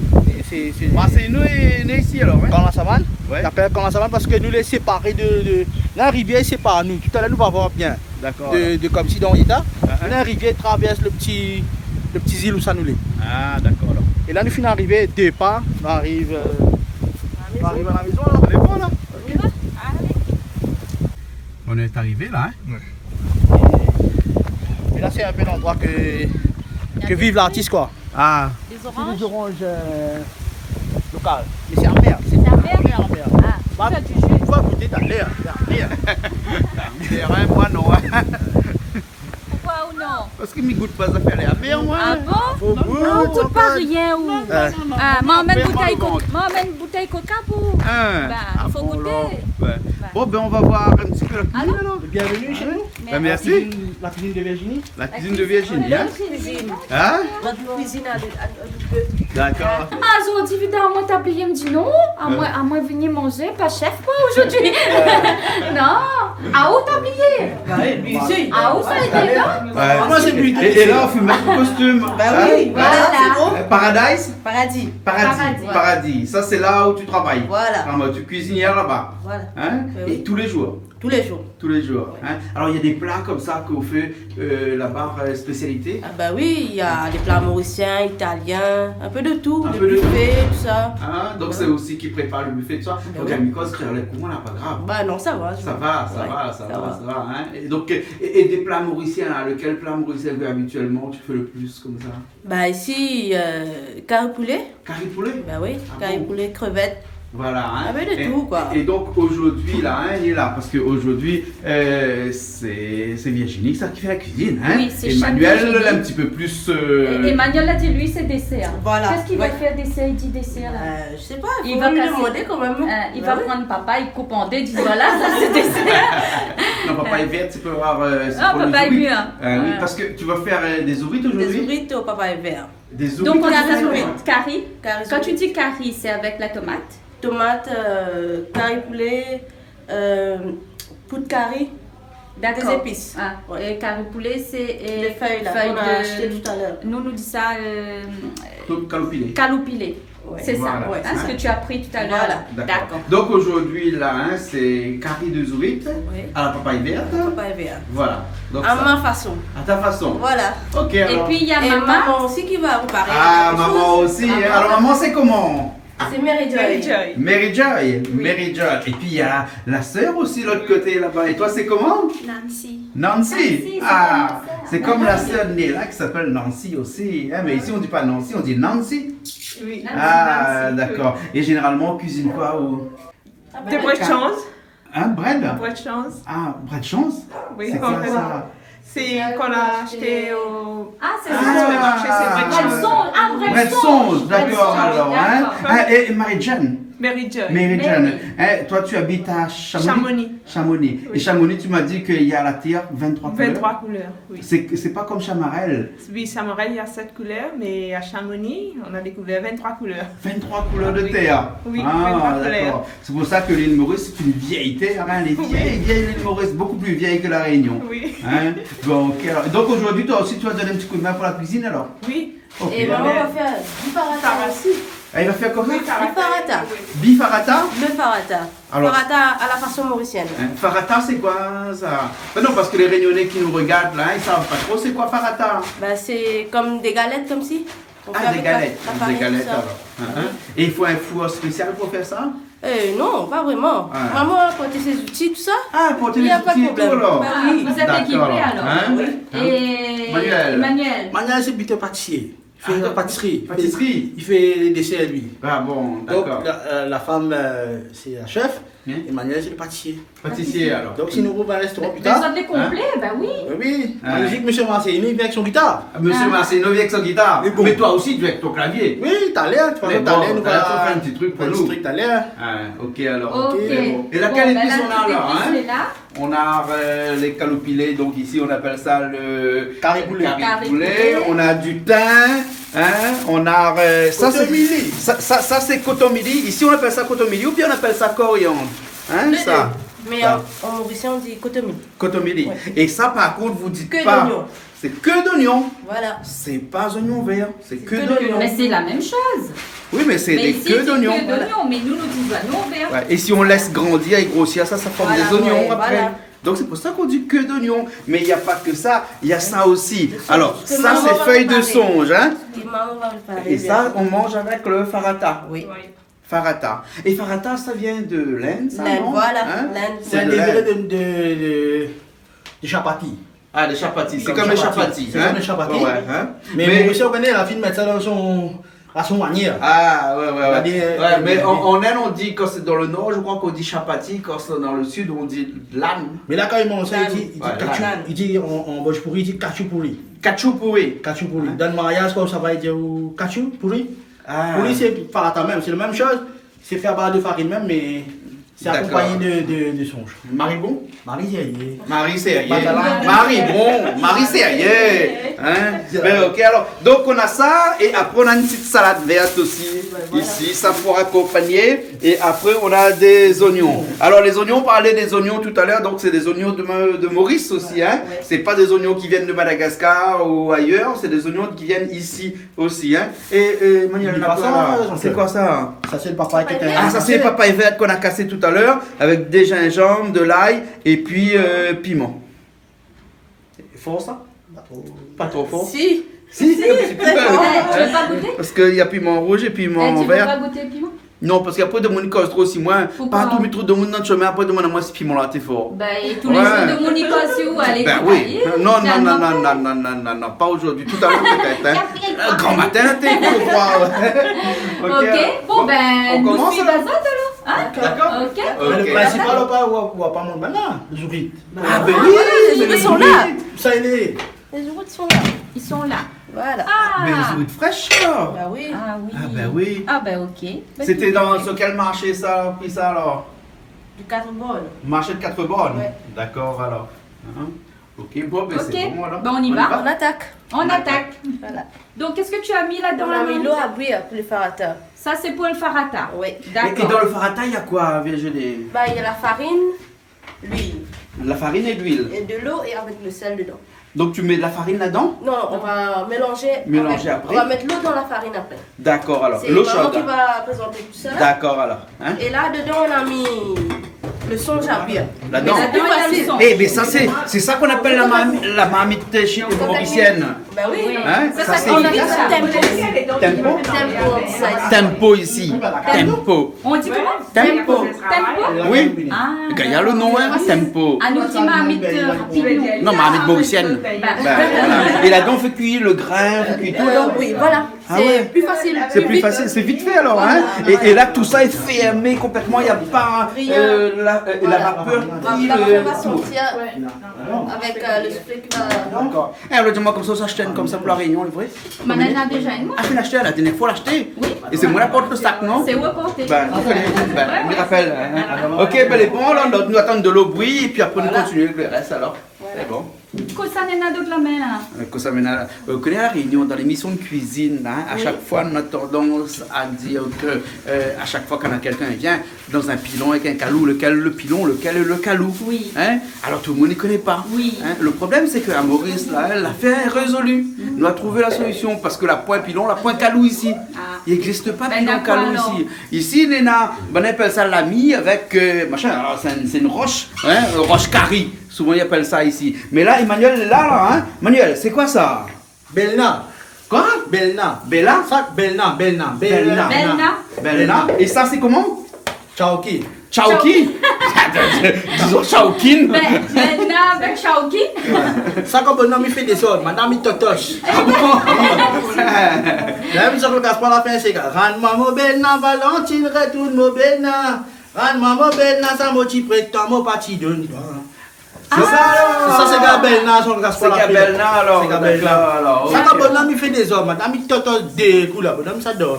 Marseille-Nous est né ici alors, hein? Quand la savane. Ouais. Il appelle quand la savane parce que nous les séparer de. La rivière sépare nous. Tout à l'heure, nous va voir bien. D'accord. De comme si dans l'État. La rivière traverse le petit île où ça nous l'est. Ah, d'accord alors. Et là, nous finissons d'arriver 2 pas. On arrive à la maison là. On est bon là? On est arrivé là, hein? Et là, c'est un peu l'endroit que vive l'artiste quoi. Ah. Des oranges locales. Mais c'est amer. C'est amer. Bah, tu vas goûter ta l'air. C'est rien, moi non. Pourquoi ou non? Parce que mes goûte pas à faire les amers, moi. Ah bon? On goûte pas rien ou? M'emmène bouteille coca pour. Faut goûter. Bon, ben on va voir un petit peu la cuisine alors. Bienvenue chez nous. Merci. La cuisine de Virginie. La cuisine de Virginie, hein? Hein? Votre cuisine à D'accord. Ah, aujourd'hui, évidemment, t'as plié, me dit non. À moi venir manger, pas chef, quoi, aujourd'hui. Non. À où t'as plié? Lui ici. À où ça a été là? Moi, c'est lui. Et là, on fait mettre le costume. Bah oui, voilà, c'est bon. Paradise? Paradis. Paradis. Ça, c'est là où tu travailles. Voilà. Tu cuisinières là-bas. Voilà. Hein? Et tous les jours. Tous les jours. Tous les jours. Hein? Alors, il y a des plats comme ça qu'on fait là-bas, spécialité. Ah bah oui, il y a des plats mauriciens, italiens, un peu de tout, Un le peu de buffet, tout ça. Ah, donc c'est aussi qui prépare le buffet, tout ça. Donc, à Mikos, créole les courants, là, pas grave. Bah non, ça va. Ça va. Hein? Et donc, et des plats mauriciens, là, lequel plat mauricien que habituellement tu fais le plus comme ça? Bah ici, carré poulet. Carré poulet? Bah oui, carré poulet, crevettes. Voilà, hein. Un peu de tout, quoi. Et donc aujourd'hui, là, hein, il est là, parce qu'aujourd'hui, c'est Virginie ça qui fait la cuisine, hein. Oui, c'est Emmanuel, Virginie. elle est un petit peu plus... Emmanuel a dit, lui, c'est dessert. Voilà. Qu'est-ce qu'il va faire dessert? Il dit dessert, là. Je sais pas, il va lui casser. demander quand même. Il va prendre papa, il coupe en deux, il dit, voilà, ça, c'est dessert. Non, papa est vert, tu peux voir... papa est vert. Oui, parce que tu vas faire des ourites aujourd'hui. Des ourites au papa est vert. Des ourites. Donc, on Carré dit ourite. curry. Carré Quand tu dis curry, c'est avec la tomate? Tomate, carré poulet, poudre carré, des épices. Ah, Ouais. et carré poulet, c'est Les feuilles là, qu'on a acheté tout à l'heure. Nous dit ça Caloupilé. caloupilé. Ouais. C'est Voilà. ça, Ouais. hein, ce que tu as pris tout à l'heure. Voilà. D'accord. Donc aujourd'hui, là, hein, c'est curry de ourites Oui. à la papaye verte. Papa est vert. Voilà. Donc, À ça. ma façon. À ta façon. Voilà. Ok, Et alors. puis il y a Et maman. maman aussi qui va préparer. Ah, quelque maman chose. aussi. Hein. Alors, maman, c'est comment? C'est Mary Joy. Mary Joy. Mary Joy. Et puis, il y a la sœur aussi, de l'autre côté, là-bas. Et toi, c'est comment? Nancy. Nancy. Ah, c'est comme la sœur Néla qui s'appelle Nancy aussi. Hein, mais ici, on ne dit pas Nancy, on dit Nancy. Oui. Ah, d'accord. Et généralement, on cuisine quoi ou... Des bread de chance. Hein, bread? Bread de chance. Ah, bread de chance? Oui, C'est quoi ça? C'est qu'on a acheté au... Ah, c'est Ah, ça. supermarché, c'est bread de chance. Bread-songe. Ah, Bread bread-songe. songe, d'accord alors. Hein? D'accord. Ah, et Marie-Jeanne? Mary Joy. Marie-Jeanne, hein, toi tu habites à Chamonix? Chamonix. Et Chamonix, tu m'as dit qu'il y a à la terre 23 couleurs. 23 couleurs, oui. C'est pas comme Chamarel. Oui, Samarel, il y a 7 couleurs, mais à Chamonix, on a découvert 23 couleurs. 23 couleurs de terre. Oui, Ah, 23 couleurs. d'accord. C'est pour ça que l'île Maurice, c'est une vieille terre. Hein, les vieilles l'île Maurice, beaucoup plus vieille que la Réunion. Oui. Hein? Bon, ok, alors. Donc aujourd'hui, toi aussi, tu vas donner un petit coup de main pour la cuisine alors? Oui. Ok. Et maman va faire du farata aussi. Ah, il va faire comment? Du farata. Bifarata? Le farata. Alors- Farata à la façon mauricienne. Hein, Farata, c'est quoi ça? Ben non, parce que les Réunionnais qui nous regardent là, ils savent pas trop c'est quoi Farata. Bah, c'est comme des galettes comme si. On fait Ah, des avec galettes. la Des farine, galettes tout ça. alors. Hein? Et il faut un four spécial pour faire ça? Non, pas vraiment. Ah. Maman a apporté ses outils, tout ça. Ah, pour Il n'y a pas de tout problème. alors. Bah Ah, oui. vous êtes équipés D'accord. alors. Hein? Oui. Hein? Et Emmanuel. Emmanuel. Maintenant, c'est butin pâtissier. Il fait la pâtisserie. Pâtisserie. Il fait les desserts, lui. Ah bon, Donc, d'accord. la femme, c'est la chef. Emmanuel, c'est le pâtissier. Pâtissier, alors. Donc, si nous ouvrons un restaurant plus Mais tard. ça te les complets, ben oui. Oui, magnifique, monsieur Marcelino, il vient avec son guitare. Monsieur Marcelino vient avec son guitare. Mais toi aussi, tu es avec ton clavier. Oui, t'as l'air. Tu vas nous faire un petit truc pour nous. t'as l'air. Ok, alors. Ok. Et là, Bon, quelle ben épice là, on a toute là, épice, hein? est là. On a les caloupilés, donc ici on appelle ça le cariboulet. On a du thym, hein? On a ça c'est cotomili. Ici on appelle ça cotomili ou bien on appelle ça coriandre, hein? Le Ça. Mais en Mauricien on dit cotomili. Cotomili. Ouais. Et ça par contre vous dites Que pas. d'oignon. C'est que d'oignon. Voilà. C'est pas oignon vert, c'est que que d'oignon. Mais c'est la même chose. Oui, mais c'est des ici, queues d'oignon. Que d'oignon, mais nous disons oignon vert. Ouais, et si on laisse grandir et grossir, ça forme Voilà, des oignons ouais, après. voilà. Donc c'est pour ça qu'on dit queue d'oignon. Mais il n'y a pas que ça, il y a ça aussi. Alors, Que ça maman c'est va feuille de préparer. songe, hein. Et maman va préparer. Et ça, on mange avec le farata. Oui. Farata. Et farata, ça vient de l'Inde, ça, L'Inde, non? voilà. Hein? L'Inde. C'est un de dérivé l'Inde. de chapati. Ah, des chapatis. C'est comme les chapatis. C'est comme les chapatis. Ouais, hein? Mais Mauricien, on connaît la fille de mettre ça à son manière. Ah, ouais. Ouais, Mais en Inde, on dit, quand c'est dans le nord, je crois qu'on dit chapati. Quand c'est dans le sud, on dit l'âne. Mais là, quand il mange ça, il dit Ouais, kachou. Il dit en bhojpuri, il dit kachou pourri. Kachupuri. Kachou pourri. Dans le mariage, comme ça va, il dit kachou pourri. Ah. Pourri, c'est farata même. C'est la même chose. C'est fait à base de farine même, mais c'est D'accord. accompagné de songe. Maribon? Marie, Marie, c'est ailleurs. Badala. Marie, bon. Marie, c'est ailleurs. Hein? Ben, ok, alors. Donc, on a ça. Et après, on a une petite salade verte aussi. Ici, ça pour accompagner. Et après, on a des oignons. Alors, les oignons, on parlait des oignons tout à l'heure. Donc, c'est des oignons de Maurice aussi. Hein? C'est pas des oignons qui viennent de Madagascar ou ailleurs. C'est des oignons qui viennent ici aussi. Hein? Et Manuel, c'est quoi ça? Ça, c'est le papaye qui était. Ah, ça c'est le papaye vert qu'on a cassé tout à l'heure avec des gingembre, de l'ail et puis piment. Fort ça? Pas trop fort? Si. Si, c'est Tu veux pas goûter? parce qu'il y a piment rouge et piment Tu veux vert. pas goûter le piment? Non, parce qu'après de mon cause trop aussi moins. Pourquoi? Partout, mais trop de monde dans le chemin, après de moi ce piment là, t'es fort. Ben, et tous les jours de Monique aussi, où allez Ben oui. Non, pas aujourd'hui. Tout à l'heure peut-être. Hein. Grand matin, t'es je crois. Ok, bon ben, on nous commence suivons alors? ça alors. Hein? D'accord. Ok. Mais le principal, on va pas manger maintenant, les ourites. Ah ben Voilà, les ourites sont là. Ça, il est. Les ourites sont là. Ils sont là. Voilà. Mais les ourites fraîches là. Bah oui. Ah oui. Ah ben oui. Ah ben ok. Ben, C'était tout dans est fait. sur quel marché ça, puis ça alors? Du 4 bols. Marché de 4 bornes. Ouais. D'accord alors. Hein? Ok, bon, ben Ok, c'est bon alors. ben on y va. On attaque. On attaque. Voilà. Donc qu'est-ce que tu as mis là-dedans? On a mis l'eau à bouillir pour le farata. Ça c'est pour le farata. Oui. Et D'accord. dans le farata, il y a quoi, Virginie? Bah, il y a la farine, l'huile La farine et de l'huile. et de l'eau et avec le sel dedans. Donc tu mets de la farine là-dedans? Non, on va mélanger. Mélanger après. On va mettre l'eau dans la farine après. D'accord alors. C'est L'eau maman chaude. qui va présenter tout ça. D'accord alors. Hein? Et là dedans on a mis le songe à bouillir. Là-dedans. Mais c'est plus facile. Eh mais ça c'est ça qu'on appelle la marmite mauricienne. Bah oui. Hein? Ça c'est On a mis ça tempo. tempo. Tempo. Tempo ici. Tempo. On dit comment? Tempo. Tempo? Oui. Ah. Il y a le nom hein, tempo. Ah, nous dit marmite rapidement. Non, marmite mauricienne. Ben, voilà. Et là-dedans, on fait cuire le grain, on fait cuire tout là. Oui, voilà. Ah C'est ouais. plus facile. C'est plus facile, c'est vite fait alors. Hein? Et là, tout ça est fermé complètement, il n'y a pas la vapeur qui La vapeur va sortir avec le soufflet qui va. D'accord. Et alors, dis-moi comme ça j'achète comme ça pour la réunion, le vrai? Madame a déjà une moi. Ah, tu l'as acheté la dernière fois, l'acheter? Oui. Et c'est moi la porte le sac, non? C'est où porter? Ben, je me rappelle. Hein? Ok, ben les bons, là, nous attendons de l'eau bouillie et puis après nous continuons le reste alors. C'est bon. Cosa nena d'autre la main là? Cosa mena, vous connaissez la réunion dans l'émission de cuisine, hein, à chaque fois on a tendance à dire que à chaque fois quand quelqu'un vient dans un pilon avec un calou, lequel est le pilon, lequel est le calou. Oui. Hein? Alors tout le monde ne connaît pas. Oui. Hein? Le problème c'est qu'à Maurice, là, l'affaire est résolue. Nous avons trouvé la solution parce que la point pilon, la point calou ici. Ah. Il n'existe pas Ben, pilon d'accord, calou alors. ici. Ici, Néna, on appelle ça l'ami avec machin. Alors c'est une roche, hein, roche carrée. Souvent ils appellent ça ici. Mais là, Emmanuel est là, hein. Manuel, c'est quoi ça? Belna. Quoi? Belna. Bella? Ça, Belna. Belna. Belna. Belna. Et ça, c'est comment? Chauki. Chauki? Disons Chaukin. Belna avec Shaoki. Ça, comme bonhomme, il fait des ordres. Madame, il totoche. Même ça, le Gaspard la fin, c'est que rends-moi mon belna, Valentine, retourne mon belna. Rends-moi mon belna, ça m'a dit près de toi, mon parti donne. Ça, c'est Gabelna, son Gaspard la fin. C'est Gabelna, alors. C'est Gabelna. Alors. Ça, comme bonhomme, il fait des ordres. Madame, il totoche des coups là. Bonhomme, ça dort.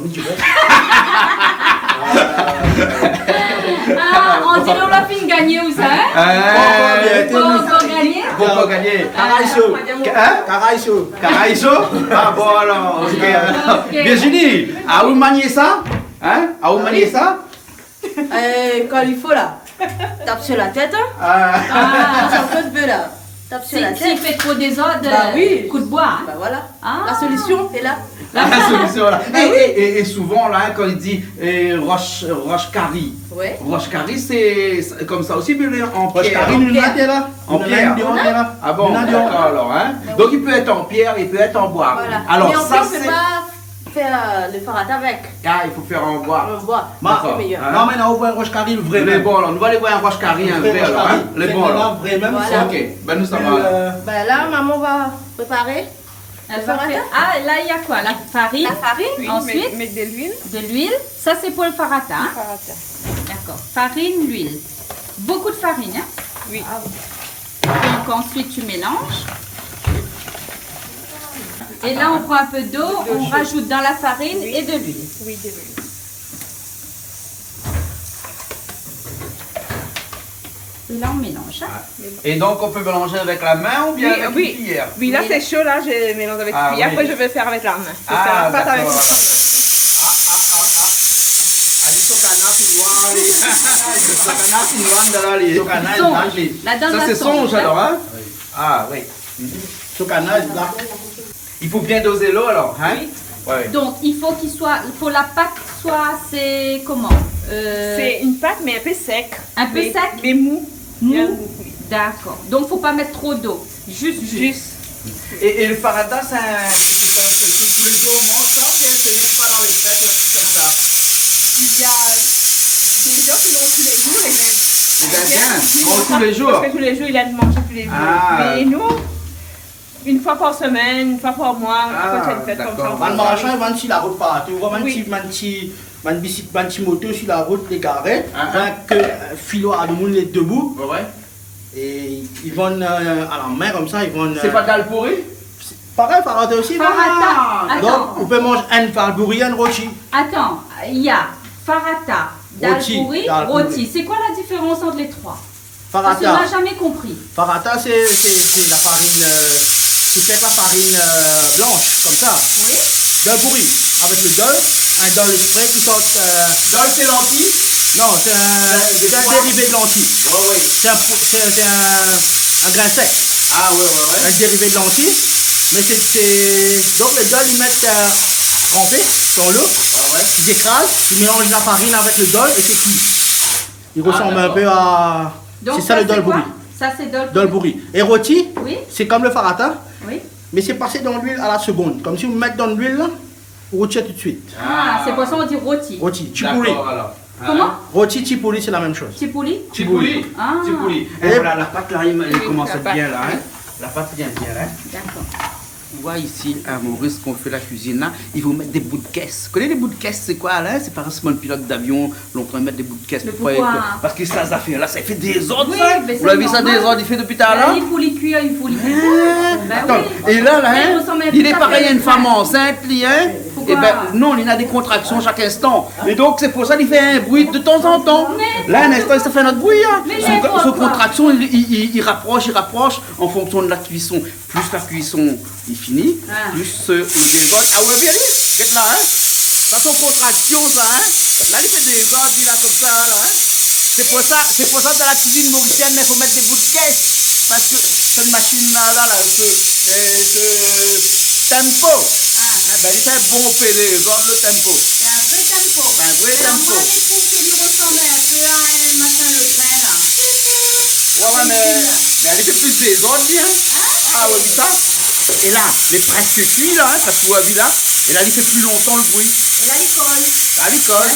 Ah, on dirait qu'on l'a fait gagner ou ça, hein? Pourquoi gagner? Pourquoi gagner? Caraïso. Caraïso? Ah bon alors. Virginie, à où manier ça? Hein? À où manier ça? Quand il faut là, tape sur la tête. Ah. Ça peut peu là. Tape sur la tête. S'il fait trop désordre, bah oui. Coup de bois. Hein? Bah voilà. Ah. La solution est là. La solution là. Et souvent là, quand il dit roche-carrie. Ouais. Roche-carrie, c'est comme ça aussi, mais en pierre. Roche-carrie, nous l'avons là. En pierre. Ah bon, d'accord alors. Hein? Donc il peut être en pierre, il peut être en bois. Voilà. Alors mais ça c'est pas faire le farata avec. Ah, il faut faire en bois. En bois. D'accord. C'est meilleur. Non, mais on voit un roche-carrie, le vrai. Mais bon, alors, nous allons voir un roche-carrie, un vrai alors. Hein? Les bons alors. Vrai, même Voilà. Ok, ben nous ça va. Ben là, maman va préparer. Elle va faire... Ah, là, il y a quoi? La farine. La farine. Oui, ensuite, mettre de l'huile. de l'huile. Ça, c'est pour le farata. Hein? Farata. D'accord. Farine, l'huile. Beaucoup de farine, hein? Oui. Donc, ensuite, tu mélanges. Et là, on prend un peu d'eau, on rajoute dans la farine et de l'huile. Oui, de l'huile. Et là, on mélange. Hein? Et donc, on peut mélanger avec la main ou bien avec une cuillère? Oui, là c'est chaud, là je mélange avec Ah, cuillère. oui. Après je vais faire avec la main. Je vais Ah, faire la pâte avec d'accord. la main. Ça c'est songe alors, hein? Ah oui. Il faut bien doser l'eau alors, hein? Oui. Ouais. Donc, il faut la pâte soit, c'est comment? C'est une pâte mais un peu sec. Un peu sec? Mais mou. Bien mou, oui. D'accord. Donc, il ne faut pas mettre trop d'eau. Juste. Et le farata, c'est tous les jours on mange ça ou bien c'est une fois dans les fêtes ou un truc comme ça? Il y a des gens qui l'ont tous les jours et même. Eh bien, mange tous les jours. Parce que tous les jours, il a de manger tous les jours. Ah. Mais nous, une fois par semaine, une fois par mois, quand c'est une fête comme ça. On marche, on va sur la route partout. On voit un petit moto sur la route, les garés. Que Philo a les debout. Ouais. Et ils vont à la main comme ça, ils vont. C'est pas d'alpouri? Pareil, farata aussi. Farata. Donc, Attends. on peut manger un falbouri, un rôti. Attends, il y a farata, dalpouri, dalpouri. rôti. C'est quoi la différence entre les trois? Farata. Parce que on n'a jamais compris. Farata, c'est la farine. Tu fais la farine blanche, comme ça. Oui. Dalpouri, avec le dol, un dol exprès qui sort. Dol, c'est lentilles? Non, c'est un dérivé de lentilles. Oui. C'est un grain sec. Ah ouais. Un dérivé de lentilles. Mais donc le dol, ils mettent trempé dans l'eau. Ils écrasent, ils mélangent la farine avec le dol et c'est cuit. Il ressemble un peu à. Donc, c'est ça le dolbouri. Ça, c'est Dolbouri. Et rôti, oui. C'est comme le farata. Oui. Mais c'est passé dans l'huile à la seconde. Comme si vous mettez dans l'huile là, vous rôtissez tout de suite. Ah, c'est pour ça qu'on dit rôti. Rôti, chipuri. Comment? Rôti, chipuri, c'est la même chose. Chipuri? Chipuri. Ah. Chipuri. Et voilà, la pâte là, elle commence bien là. Hein? La pâte vient bien là. D'accord. Tu vois ici à Maurice qu'on fait la cuisine là, il faut mettre des bouts de caisse. Vous connaissez les bouts de caisse, c'est quoi là? C'est par exemple le pilote d'avion, on peut mettre des bouts de caisse. Parce que ça fait là, ça fait des ordres. Oui, ça. mais Vous l'avez vu ça des ordres, il fait depuis tard là? Il faut les cuire, il faut les cuire. Attends, et là, hein, il est pareil à une femme enceinte, hein? Et ben non, il a des contractions chaque instant. Et donc c'est pour ça qu'il fait un bruit de temps en temps. Là, un instant, ça fait notre bruit. Hein. Son contraction, il rapproche en fonction de la cuisson. Plus la cuisson est finie, plus le désordre. Ah ouais, bien lui, regarde là, hein. Ça, son contraction, ça, hein. Là, il fait des ordres, il a comme ça, là, hein. C'est pour ça que dans la cuisine mauricienne, il faut mettre des bouts de caisse. Parce que cette machine-là, ce tempo. Ben, il fait bon pédé, le tempo. C'est un vrai tempo. C'est un vrai tempo. Moi, je trouve que lui ressemble un peu à un machin le train là. Ouais, mais elle fait plus des ordres, hein. Ah, ouais, ça. Et là, les presque cuits là, ça se voit là. Et là, il fait plus longtemps le bruit. Et là, il colle. À l'école.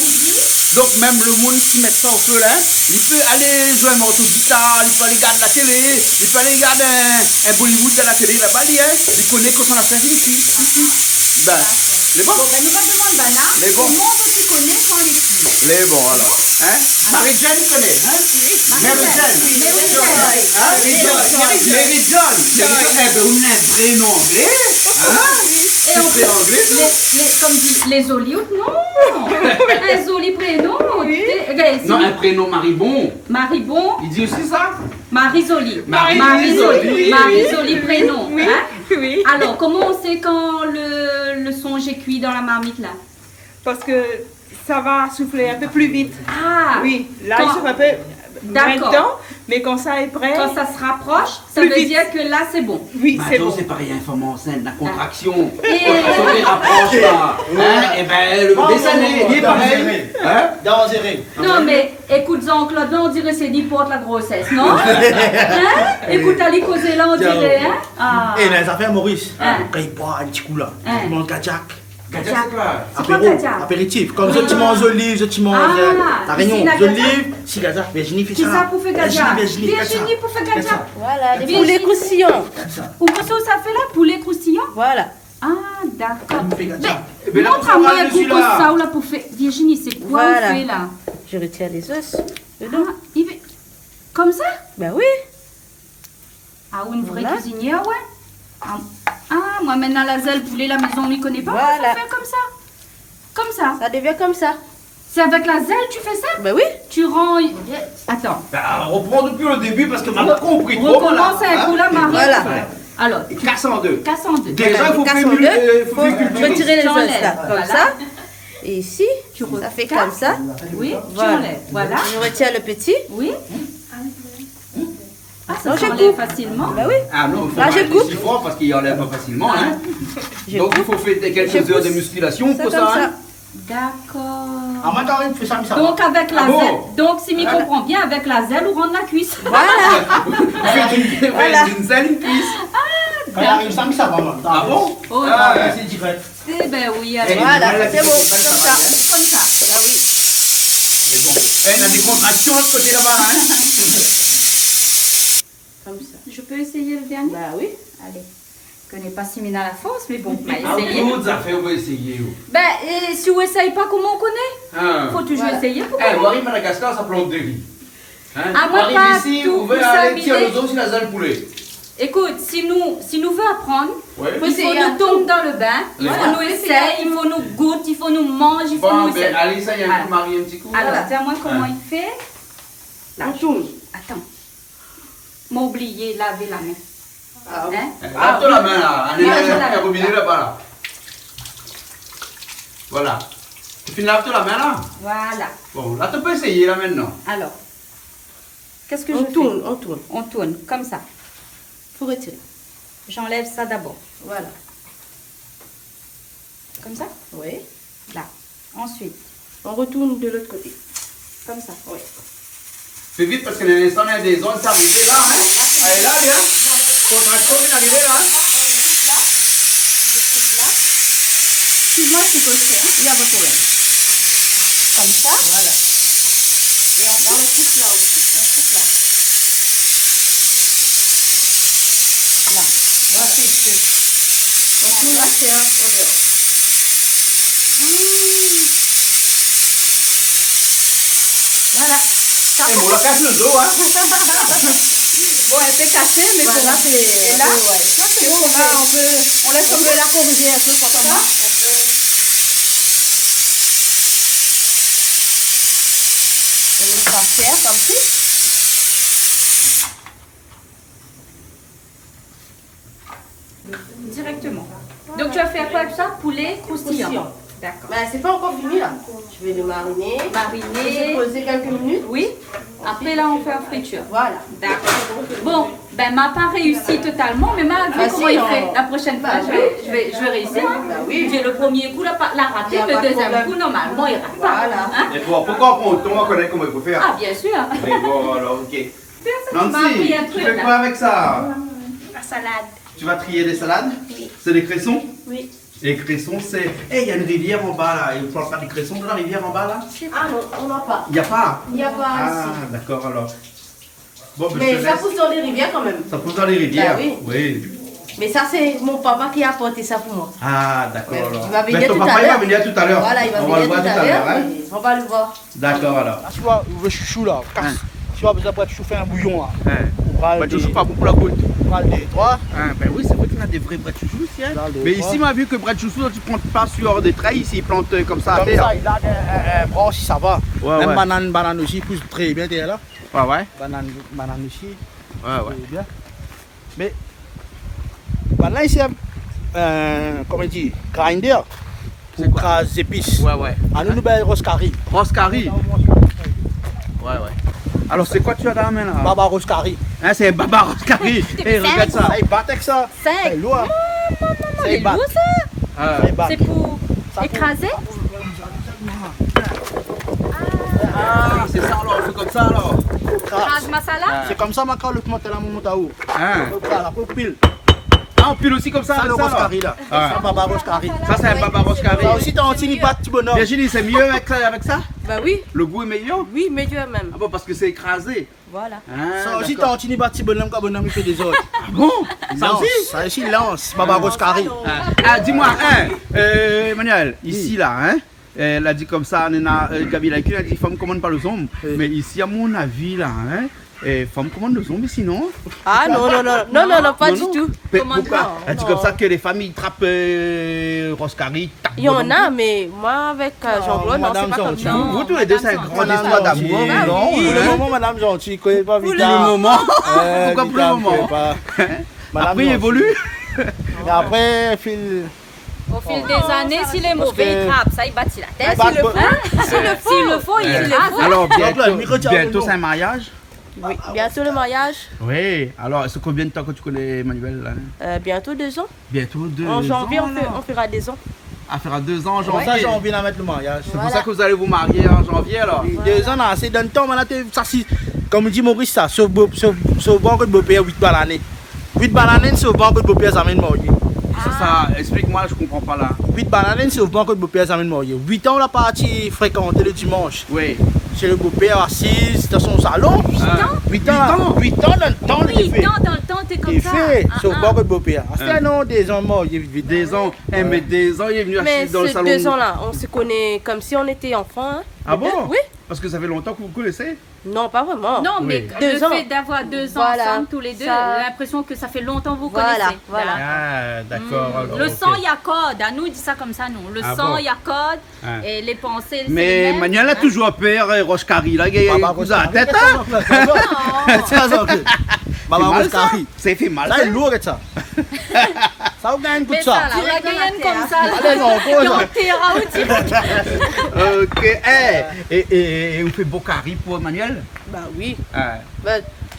Donc même le monde qui met ça au feu là, il peut aller jouer un morceau de guitare, il peut aller regarder la télé, il peut aller regarder un Bollywood de la télé là-bas, il connaît qu'on a fait ici. Ben, les bons. Bon, ben nous va demander Bana, les bons. comment tu connais quand il est cuit? Les bons alors. Hein? Marie-Jeanne connaît, hein? Marie-Jeanne. Marie-Jeanne. On a un prénom anglais. Et on fait comme dit les Hollywood, non. Un joli prénom. Non, un prénom Maribon. Maribon. Il dit aussi ça? Marisoli. Marisoli. Marisoli prénom. Oui. Hein? Oui. Alors, comment on sait quand le songe est cuit dans la marmite là? Parce que ça va souffler un peu plus vite. Ah. Oui, là il souffle un peu maintenant, mais quand ça est prêt. Quand ça se rapproche, ça veut dire que là c'est bon. Oui, c'est bon. C'est pareil, une femme enceinte, la contraction. Quand on les rapproche là, et ben le bébé ça il est pareil. Non mais écoute Jean-Claude, là on dirait c'est 10 portes la grossesse, non? Écoute Ali causer là on dirait, hein? Et les affaires Maurice, quand il boit un petit coup là, il mange Kajak. Apéritif, comme je mange olive, je mange la réunion, olive, si Kajak, Virginie fait ça. Qui ça pour faire Kajak? Virginie pour faire Kajak. Voilà, les poulets croustillants. Ou qu'est-ce que ça fait là, poulet croustillant? Voilà. Ah, d'accord. Mais montre-moi un coup comme ça ou là pour faire. Virginie, c'est quoi on fait là? Je retire les os. Comme ça? Ben oui. Ah, une vraie cuisinière, ouais. Ah, moi maintenant la zèle poulet, la maison, on ne connaît pas. Voilà. On fait comme ça. Comme ça. Ça devient comme ça. C'est avec la zèle tu fais ça? Ben oui. Tu rends... Attends. Reprends depuis le début parce que m'a compris trop. Recommence un coup là, Marie. Voilà. Alors. Casse en deux. Casse en deux. Déjà, il faut retirer les os là. Comme ça. Et ici, ça fait comme ça. Oui, voilà. Tu enlèves. Voilà. Je retiens le petit. Oui. Ah, ça s'enlève facilement. Bah oui. Ah non, il faut là, je coupe. si fort parce qu'il enlève pas facilement. Hein. Donc il faut faire quelques heures de musculation pour ça. Hein. D'accord. Donc avec la zèle, donc si je comprends bien, avec la zèle, on rend la cuisse. Voilà. Une zèle, une cuisse. Quand il arrive ça, ça va. Ah bon? Oh, c'est direct. Eh ben oui, alors. Voilà, c'est bon. Comme ça. Comme ça. Ah oui. C'est bon. On a des contractions de ce côté là-bas. Hein. Comme ça. Je peux essayer le dernier? Bah oui. Allez. Je connais pas si à la force, mais bon, on va Ah, essayer. d'autres affaires, on va essayer. Ben, si on essaye pas, comment on connaît? Faut toujours essayer. On arrive à Madagascar, ça plante de riz. Ah, moi, on pas arrive ici, tout on veut aller tirer le dos sur la zèle poulet. Écoute, si nous veut apprendre, ouais. Il faut nous tomber dans le bain, il faut nous essayer, il faut nous goûter, il faut nous manger, il faut nous essayer. Allez, ça y est, un coup marié un petit coup. Alors, dis-moi comment il fait. Là, on tourne. Attends. M'a oublié laver la main. Lave-toi la main là, un robinet là-bas là. Voilà. Tu finis laver-toi la main là? Voilà. Bon, là tu peux essayer là maintenant. Alors, qu'est-ce que on tourne, on tourne. On tourne, comme ça. Faut retirer. J'enlève ça d'abord. Voilà. Comme ça? Oui. Là. Ensuite, on retourne de l'autre côté. Comme ça. Oui. Fais vite parce que l'instant il y a des zones s'arriver là. Hein? Allez là, bien. Contraction vient d'arriver là. Là. Je coupe là. Excuse-moi si je fais. Il n'y a pas de problème. Comme ça. Voilà. Et on va le coupe là aussi. On coupe là. Là. Voilà. On va faire au dehors. Voilà. Et on la casse le dos, hein. Bon, elle peut casser, mais voilà, c'est. Et là, c'est bon, là, on laisse tomber la corriger un peu comme ça. On va faire comme ça. Directement. Donc tu vas faire quoi avec ça? Poulet croustillant. D'accord. Ben, c'est pas encore fini là. Je vais le mariner. Mariner. Poser quelques minutes. Oui. Après là on fait en friture. Voilà. D'accord. Bon, ben m'a pas réussi totalement, mais m'a vu comment il fait. La prochaine fois, je vais réussir. Hein. Oui. J'ai le premier coup la raté, le deuxième coup normalement il rate pas. Voilà. Hein? Et pourquoi on va connaître comment il faut faire? Ah bien sûr. Oui, bon alors ok. Nancy, tu fais quoi avec ça? La salade. tu vas trier des salades? Oui. C'est des cressons? Oui. Et cressons, c'est... Eh, il y a une rivière en bas là. Ils ne parlent pas des cressons de la rivière en bas là? Ah non, on n'a pas. Il n'y a pas? Il n'y a pas Ah, ici. d'accord alors. Bon, ben, Mais ça pousse dans les rivières quand même. Ça pousse dans les rivières? Bah, oui. Oui. Mais ça, c'est mon papa qui a apporté ça pour moi. Ah, d'accord alors. Il va venir Mais ton tout papa, à il va l'heure. venir tout à l'heure. Voilà, il va On venir va le voir tout à l'heure. hein? Oui, on va le voir. D'accord alors. Tu vois, le chouchou là, casse. Tu vois, besoin de chauffer un bouillon là. Bah, tu joues pas beaucoup la goutte. Des trois. Ben oui, c'est vrai qu'on a des vrais bras de chouchou ici. Hein. Mais ici, on a vu que bras de chouchou, tu ne plantes pas sur des traits, ici, ils plantent comme ça à Comme terre. ça, il a un branche, ça va. Ouais, Même ouais. banane aussi, pousse très bien derrière là. Ouais, ouais. Banane aussi. Ouais, ouais. Bien. Mais, banane ici, comment on dit, grinder. Pour craser épices. Ouais, ouais. À nous, nous, ben, roscari. Roscari. Ouais, ouais. Alors, c'est quoi tu as dans la main là? Baba roscari. Hein, c'est Baba roscari. Eh, regarde ça. Il bat avec ça. C'est lourd. il est lourd ça. C'est pour écraser. Ah, c'est ça alors, c'est comme ça alors. Raj masala. C'est comme ça, ma le monte la montaou. Hein? La pile. Ah, on pile aussi comme ça. Ça, le roscari là. Ah. C'est Baba roscari. Ça, c'est un Baba roscari. Ça aussi, t'as un petit petit bonhomme. Virginie, c'est mieux avec ça? Bah oui. Le goût est meilleur? Oui, meilleur même. Ah bon, parce que c'est écrasé. Voilà. Ah, Ça aussi, t'as un petit bonhomme comme bonhomme, il fait des autres. Ah bon? Ça aussi? Ça aussi, lance. Baba roscari. Ah, dis-moi, Emmanuel, ici là, hein? Elle a dit comme ça, Gabi Laiku a dit femme commande pas le zombie. Mais ici, à mon avis là, hein? Femme commande le zombie sinon? Ah non, pas du tout. Pourquoi? Elle dit comme ça que les familles trappent Roscari. Il y en a, mais moi avec Jean-Claude, non, c'est pas comme ça. Vous tous les deux, c'est une grande histoire d'amour, non? Pour le moment, madame gentille, connaît pas vite. Pour le moment? Pourquoi pour le moment? Après, il évolue. Et après, fil. Au fil des années, s'il est mauvais, il trappe, ça il bâtit la tête. S'il le faut, il écrase. Alors, bientôt c'est un mariage? Oui, bientôt le mariage. Oui, alors c'est combien de temps que tu connais Emmanuel là? Bientôt 2 ans. Bientôt 2 ans. En janvier, on fera 2 ans. À faire 2 ans en janvier. Ça, j'ai envie d'en mettre le mariage. C'est pour ça que vous allez vous marier en janvier alors? 2 ans, là, c'est dans le temps, maintenant, ça, comme dit Maurice, ça, sauf bon que de beau-père, 8 balles l'année. 8 balles l'année, sauf bon que de beau-père, ça mène marier. Ça, explique-moi, je comprends pas là. 8 bananes, c'est au banc que le beau-père s'amène marier. 8 ans, on a parti fréquenter le dimanche. Oui. Chez le beau-père assis dans son salon. 8 ans 8 ans dans le temps, il fait. 8 ans dans le temps, t'es comme ça. Il fait, c'est au banc que le beau-père. C'est non, des ans morts, il est vite. Des ans, mais des ans, il est venu assis dans le salon. Mais ces 2 ans-là, on se connaît comme si on était enfants. Hein. Ah bon? Oui. Parce que ça fait longtemps que vous connaissez? Non, pas vraiment. Non, mais oui. le fait d'avoir 2 ans ensemble tous les deux, j'ai l'impression que ça fait longtemps que vous connaissez. Voilà. Ah, d'accord. Le sang, il y a code. À nous, il dit ça comme ça, non. Le sang, il y a code. Et les pensées, c'est mais Manuel a toujours peur, Roche-Carry, là, il a la tête. Baba Roscari. Ça fait mal. Ça, c'est lourd, ça. Ça vous gagne tout ça. La gagne comme ça. Ok. Et vous faites beau carré pour Emmanuel? Bah oui. Bah,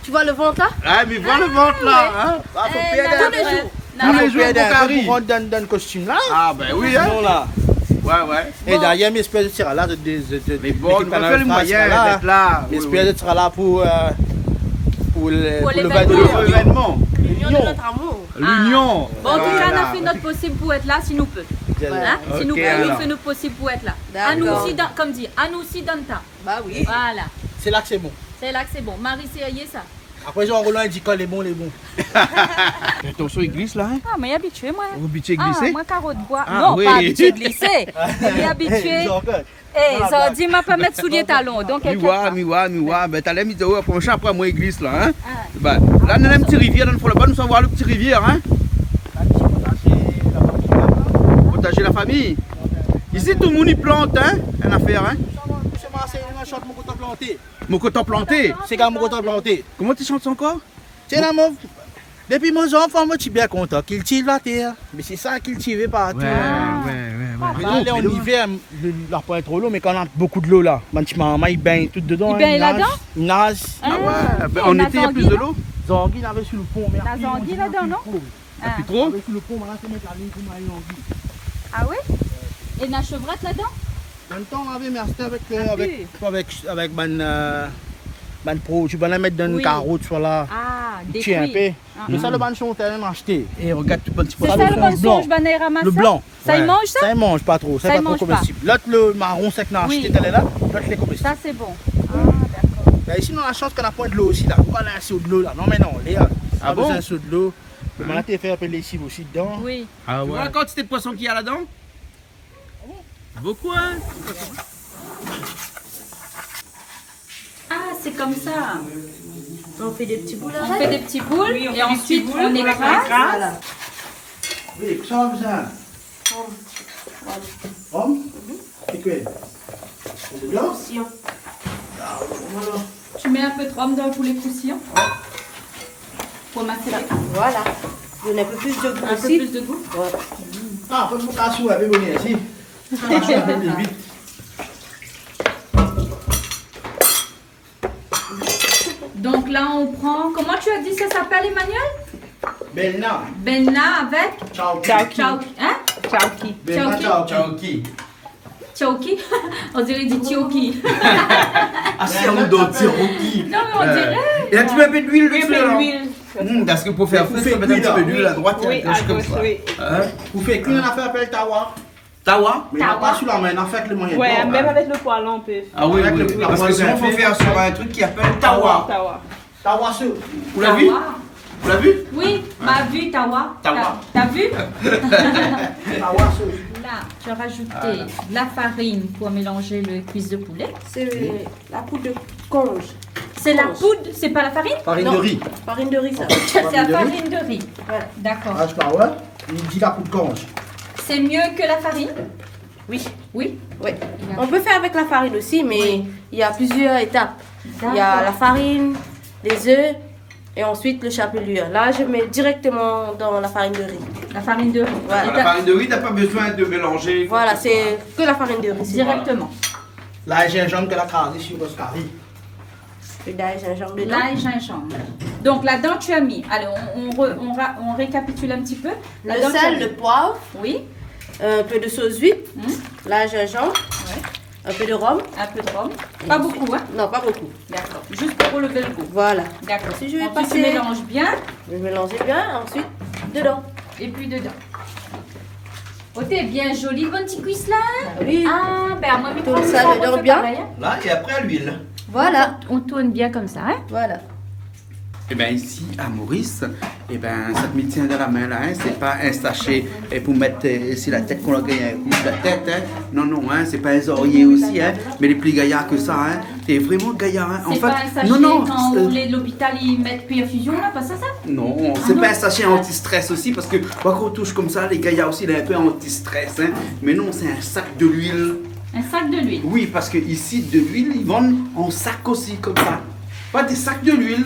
tu vois le ventre là? Ah, mais vois le ventre là. Hein? Ah, faut perdre tous les jours. Tous les jours, beau carré. Pour rentrer dans le costume là. Ah, ben oui, hein. Là. Ouais. Et d'ailleurs, j'espère que tu seras là. Mais bon, on va faire le moyen d'être là. J'espère que tu seras là pour l'événement. L'union de notre amour. L'union. Bon, en tout cas, on a fait notre possible pour être là si nous peut. Voilà. Si nous pouvons, nous faisons notre possible pour être là. À nous aussi, comme dit, à nous aussi dans le temps. Bah oui. Voilà. C'est là que c'est bon. C'est là que c'est bon. Marie, c'est ça. Après, Jean Roland, il dit quand les bons. Attention, il glisse là. Hein? Ah, mais il est habitué, moi. Vous habitué à glisser? Moi, carreau de bois. Non, oui. Pas habitué à glisser. Il est habitué. Ça dit, m'a pas mettre sous les talons. Donc, miwa. Ben, t'as l'air mis dehors. Après, moi, il glisse là. Hein? Ben, là, on a une petite rivière. Dans le bas, nous sommes voir le petit rivière. Hein? Potager la famille. Ici, tout le monde y plante. Hein? Une affaire. Hein? Mon coton planté. C'est quand mon coton planté. Comment tu chantes encore? C'est là, mon. Depuis mon enfant, moi, je suis bien content. Cultive la terre. Mais c'est ça, cultiver partout. Ouais. Là, en hiver, la pas trop l'eau, mais quand on a beaucoup de l'eau là, maman, il baigne tout dedans. Il baigne là-dedans? Il nage. Ah ouais. En été, il y a plus de l'eau? Zanguille, il avait sur le pont. La zanguille là-dedans, non? Plus trop? Sur le pont, maintenant, c'est mettre la ligne pour m'aller en vie. Ah oui? Et la chevrette là-dedans? En même temps, on avait merci avec ban pro, tu vas la mettre dans une carotte, soit là. Ah, tuer un peu. détruit. Mais ça, le banchon, t'as même acheté. Et regarde tout petit peu. C'est ça le banchon, je vais ramasser. Le blanc. Ça, il mange ça? Ça, il mange pas trop. Ça, C'est il pas trop mange pas. comestible. L'autre, le marron sec qu'on a acheté, t'as là. L'autre, les comestibles. Ça, c'est bon. Ah, d'accord. Bah, ici, on a la chance qu'on a point de l'eau aussi là. On va aller un seau de l'eau là. Non, mais non, Léa. On a besoin d'un seau de l'eau. Le malin, t'es fait un peu de lessive aussi dedans. Oui. Tu vois la quantité de poissons qu'il y a là-dedans? Beaucoup, hein? Ah, c'est comme ça. On fait des petits boules On fait des petits boules Oui, on et fait des ensuite petits boules, on on écrase. Voilà. Oui, ça va ça. Rhum? Et quoi? C'est de l'eau? Voilà. Tu mets un peu de rhum dans le poulet croustillant pour masser les Voilà. Donne un peu plus de goût un peu aussi. plus de goût. Voilà. Ah, faut que ça soit avec bonne ici. Ça soit un peu plus vite. Donc là on prend, comment tu as dit ça s'appelle Emmanuel? Belna. Benna avec Ciao. Chauki. Hein? Chauki. Belna, Ciao. ciao. Chauki. On dirait du Tioki. Ah, c'est un d'autres, c'est Rocky. Non mais on dirait. Et là, tu mets un peu d'huile Oui, dessus, mais alors? l'huile. Parce que pour faire frais, tu peux mettre un petit peu d'huile à droite et Oui, à gauche à comme gauche, ça. oui. Hein? Vous faites qu'une affaire appelle Tawa. Tawa? Mais il n'a pas sur la main, il a fait avec le moyen. Ouais, de même avec le poêlon, on peut. Ah oui, Avec oui. le- Parce que sinon, il faut faire sur un truc qui appelle Tawa. Tawa. Tawa sur. Vous l'avez vu? Tawa. Vous l'avez vu? Oui, ma vue Tawa. Tawa. T'as vu? Tawa sur. Là, tu as rajouté la farine pour mélanger le cuisse de poulet. C'est la poudre de conge. C'est la poudre, c'est pas la farine? Farine Non. de riz. Farine de riz, ça. C'est la de riz. farine de riz. Voilà. D'accord. Ah, je parle, ouais. Il dit la poudre conge. C'est mieux que la farine? Oui. Oui. Oui. On peut faire avec la farine aussi, mais il y a plusieurs étapes. Il y a la farine, les œufs et ensuite le chapelure. Là, je mets directement dans la farine de riz. La farine de riz. Voilà. La farine de riz, t'as pas besoin de mélanger. Voilà, c'est que la farine de riz. Directement. Là, j'ai un gingembre que la crasé sur le carré. Et d'ail, gingembre dedans. L'ail, gingembre. Donc là-dedans, tu as mis. Allez, on récapitule un petit peu. Le Là-dedans, tu as sel, mis- le poivre, Oui. un peu de sauce vite, l'ail, gingembre, Ouais. un peu de rhum. Un peu de rhum. Pas beaucoup, hein? Non, pas beaucoup. D'accord. Juste pour relever le goût. Voilà. D'accord. Si je vais Ensuite, tu passer- mélanges bien. Je vais mélanger bien, ensuite dedans. Et puis dedans. Oh, t'es bien jolie, bonne petite cuisse là. Oui. Ah, ben moi, mes Tourne trois ça enfants, dedans c'est bien. pareil, hein. Là, et après à l'huile. Voilà. On tourne bien comme ça, hein? Voilà. Et bien ici, à Maurice, et ben ça me tient dans la main là, hein. C'est pas un sachet et pour mettre sur la tête qu'on a gagné, la tête, hein. Non, non, hein, c'est pas un oreiller aussi, hein. Mais les plus gaillards que ça, hein. T'es vraiment gaillard, hein. C'est pas un sachet non, non, quand l'hôpital ils mettent perfusion là, pas ça? non, c'est pas un sachet anti-stress aussi, parce que quand on touche comme ça, les gaillards aussi, il est un peu anti-stress, hein. Mais non, c'est un sac de l'huile. Un sac de l'huile. Oui, parce que ici, de l'huile, ils vendent en sac aussi, comme ça. Pas des sacs de l'huile.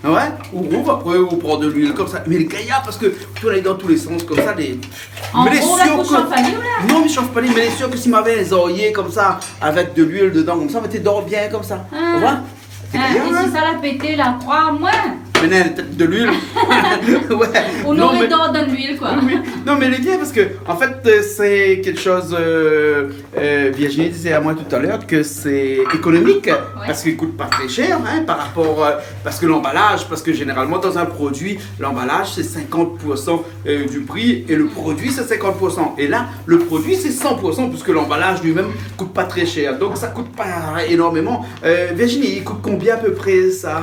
Ouais. Ou après, on prend de l'huile comme ça. Mais les gaillards, parce que tu vas aller dans tous les sens, comme ça, les. En mais les gros, là, sûrs pour que- champagne, ou là? Non, mais champagne, mais les sûrs que s'il m'avait un oreiller comme ça, avec de l'huile dedans, comme ça, mais t'es dors bien comme ça. Ah. Tu vois? C'est Ah, gaillard, et hein? si ça l'a pété là, crois-moi, Mais non, peut-être de l'huile. Ouais. on Non, aurait mais- dans de l'huile quoi. Oui. Non, mais elle est bien parce que, en fait, c'est quelque chose. Virginie disait à moi tout à l'heure que c'est économique parce qu'il coûte pas très cher hein, par rapport. Parce que l'emballage, parce que généralement dans un produit, l'emballage c'est 50% du prix et le produit c'est 50%. Et là, le produit c'est 100% puisque l'emballage lui-même coûte pas très cher. Donc ça coûte pas énormément. Virginie, il coûte combien à peu près ça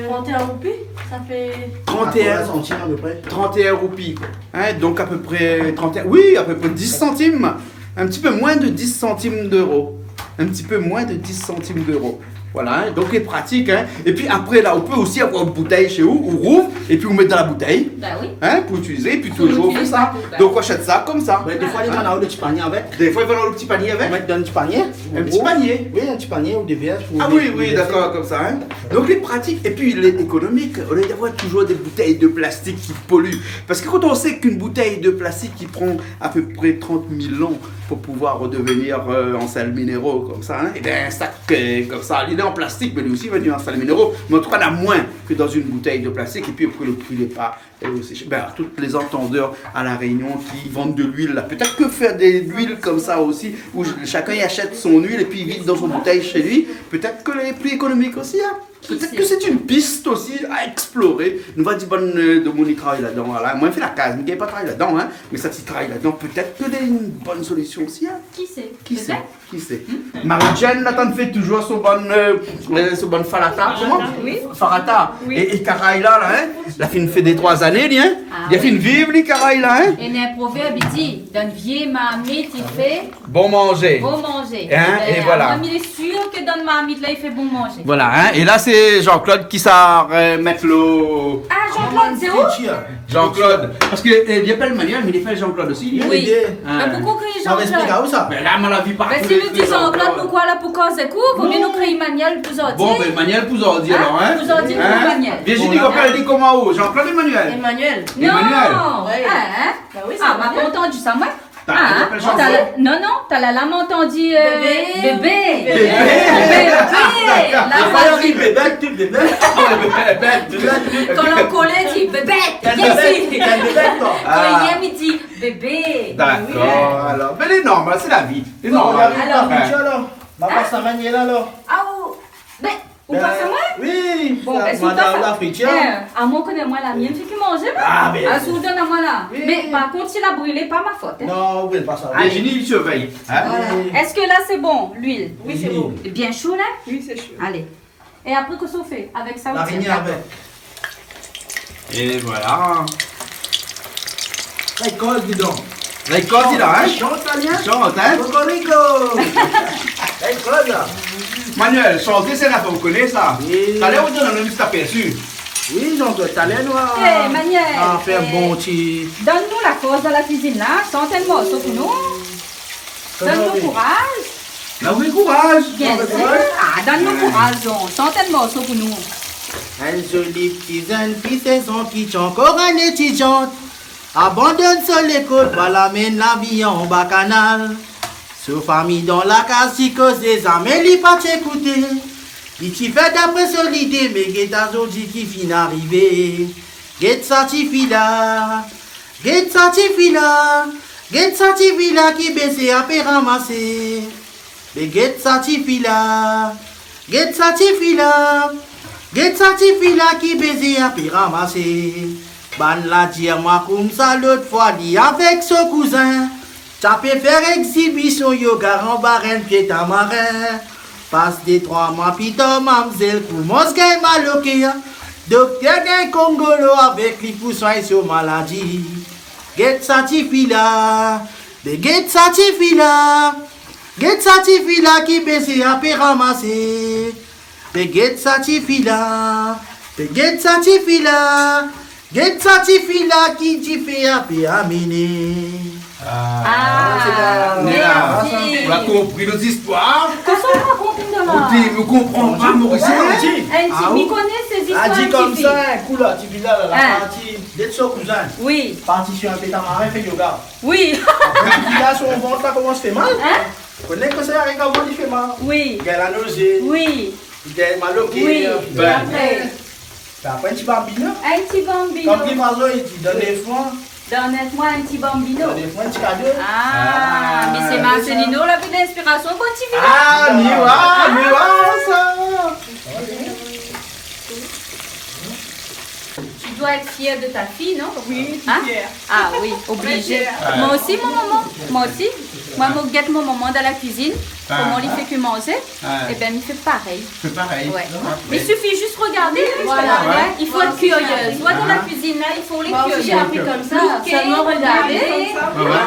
31 roupies, ça fait... 31 centimes à peu près. 31 roupies. Hein, donc à peu près 31. Oui, à peu près 10 centimes. Un petit peu moins de 10 centimes d'euros. Un petit peu moins de 10 centimes d'euros. Voilà, hein, donc c'est pratique. Hein. Et puis après, là, on peut aussi avoir une bouteille chez vous, on rouvre, et puis on met dans la bouteille. Bah oui. Hein, pour utiliser, et puis toujours on fait ça. Donc on achète ça comme ça. Mais des fois, les gens ont le petit panier avec. Des fois, ils vont dans le petit panier avec. On met dans un petit panier. Un petit panier. Oui, un petit panier ou des verres. Ah oui, oui, d'accord, comme ça. Hein. Donc les pratiques, et puis il est économique, au lieu d'avoir toujours des bouteilles de plastique qui polluent. Parce que quand on sait qu'une bouteille de plastique qui prend à peu près 30 000 ans pour pouvoir redevenir en sels minéraux comme ça, hein, et bien un sac comme ça, il est en plastique, mais lui aussi va devenir en sels minéraux, mais en tout cas, il y en a moins que dans une bouteille de plastique, et puis après le prix n'est pas aussi cher. Ben, alors, tous les entendeurs à La Réunion qui vendent de l'huile, là, peut-être que faire de l'huile comme ça aussi, où chacun y achète son huile et puis il vide dans son bouteille chez lui, peut-être que les plus économiques aussi, hein. Peut-être que c'est une piste aussi à explorer. Nous va dire bonne de mon travail là-dedans. Voilà. Moi, je fais la case, mais il n'y a pas de travail là-dedans. Hein. Mais ça, tu travailles là-dedans. Peut-être que c'est une bonne solution aussi. Hein. Qui sait? Qui sait? Qui sait? Marie-Jeanne, là, t'en fait toujours son bon farata. Comment? Oui. Farata. Oui. Et Caraï là, hein? La fille fait des 3 années, hein? Il a fait une vive, les Caraï là, hein? Et un proverbe, il dit, d'un vieux mamite, il fait bon manger. bon manger. Hein? Et voilà. Il est sûr que dans mamite, là, il fait bon manger. Voilà, hein? Et là, c'est Jean-Claude qui s'en mettre l'eau. Ah, Jean-Claude, c'est où? Jean-Claude. Parce qu'il n'y a pas le manuel, mais il fait Jean-Claude aussi. Oui. Mais pourquoi créer Jean-Claude? ça? Ben là, on l'a vu partout. Ben si nous disons Jean-Claude, pourquoi là, pour cause de cours? Vaut mieux nous créer Emmanuel pour aujourd'hui. Bon, ben Emmanuel pour aujourd'hui alors, hein? Pour aujourd'hui, pour Emmanuel. Virginie, elle dit comment où? Jean-Claude Emmanuel? Emmanuel. Non! Ouais. Hein? Bah oui, Ah, m'a pas entendu ça, moi? T'appelles T'as Jean-Claude? non, t'as la lame entendu bébé. Bébé. La Alors, voix il bébé, tu bébé. quand l'on collait, dit bébé. Ici. Quand il dit bébé. D'accord, alors. Mais c'est normal, c'est la vie. C'est Non, normal. alors. Ma passe à manier là, alors. Ah, ben, ou pas ça, moi? Oui. Bon, ben, c'est Madame pas la ça. fritière. À moi, connais-moi la mienne, fait que manger, Ah, mais. ah, sous donne à moi là. Oui. Mais par contre, s'il a brûlé, pas ma faute. Hein. Non, oui, pas ça. Virginie, il surveille. Hein? Voilà. Est-ce que là, c'est bon, l'huile? Oui, c'est bon. C'est bien chaud, là? Oui, c'est chaud. Allez. Et après, qu'est-ce qu'on fait? Avec ça, La on tire. rignée avec. Et voilà. La école, dis donc. La école, dis là, hein? Chante, Tania. Chante, hein? Cocorico. La école, là. Manuel, chanter, c'est la fois, vous connaissez ça? Oui. T'as l'air où on a juste aperçu? Oui, donc, t'as l'air noir. Eh, Manuel. Ah, faire bon petit. Donne-nous la cause dans la cuisine, là. Sentez le morceau pour nous. Donne-nous courage. Là, oui, courage. Bien sûr. Ah, donne-nous courage, donc. Sentez le morceau pour nous. Un joli petit jeune qui fait son pitch encore un étudiante. Abandonne seul l'école, voilà mène la vie en bas canal. Sous famille dans la case, si cause des amis, il pas t'écouter. Il t'y fait d'après son idée, mais guetta aujourd'hui qui finit arrivé. Guette ça t'y fila, guette ça t'y fila, guette ça t'y fila qui baissait à paix ramasser. Mais guette ça t'y fila, guette ça t'y fila. Get satifila qui baiser à puis ramasser. Ban la dire moi comme ça l'autre fois dit avec son cousin. Ça peut faire exhibition yoga en barren pied à marin. Passe des 3 mois pita mamzelle pour mosquée maloké. Docteur gain congolo avec les poussins sur maladie. Get satifila, de get satifila. Get satifila qui baiser à puis ramasser. Get satifila, get satifila, get satifila qui t'y fait à amener. Merci. On a compris nos histoires. Qu'est-ce qu'on raconte de là? On comprend pas, Maurice. Il connaît ces histoires. A dit comme ça, un coup là, tu vis là, la Hein? partie d'être son cousin. Oui. Parti sur un pétamarin, fait yoga. Oui. Après, là, son ventre là commence à faire mal. Hein? Vous connaissez que c'est avec comment il fait mal? Oui. Il y a la nausée. Oui. Il y a mal au cœur. Oui. Et après? Après, un petit bambino. Un petit bambino. Comme les masos, il dit donne des fois. Donne-moi un petit bambino. Donne des fois, un petit cadeau. Ah, mais c'est Marcelino, la vie d'inspiration quand tu vis. Ah, miwa, ça. Tu dois être fière de ta fille, non? Oui, Hein? fière. Ah oui, obligé. Fière. Moi aussi, mon maman. Moi aussi. Moi, je guette mon maman dans la cuisine. Comment il fait que manger? Et bien, il fait pareil. C'est pareil. Ouais. Mais il suffit juste regarder. Voilà. Ouais. Il faut être curieuse. Soit dans la cuisine, là, il faut les Moi aussi, curieux. j'ai appris comme ça. Seulement regarder.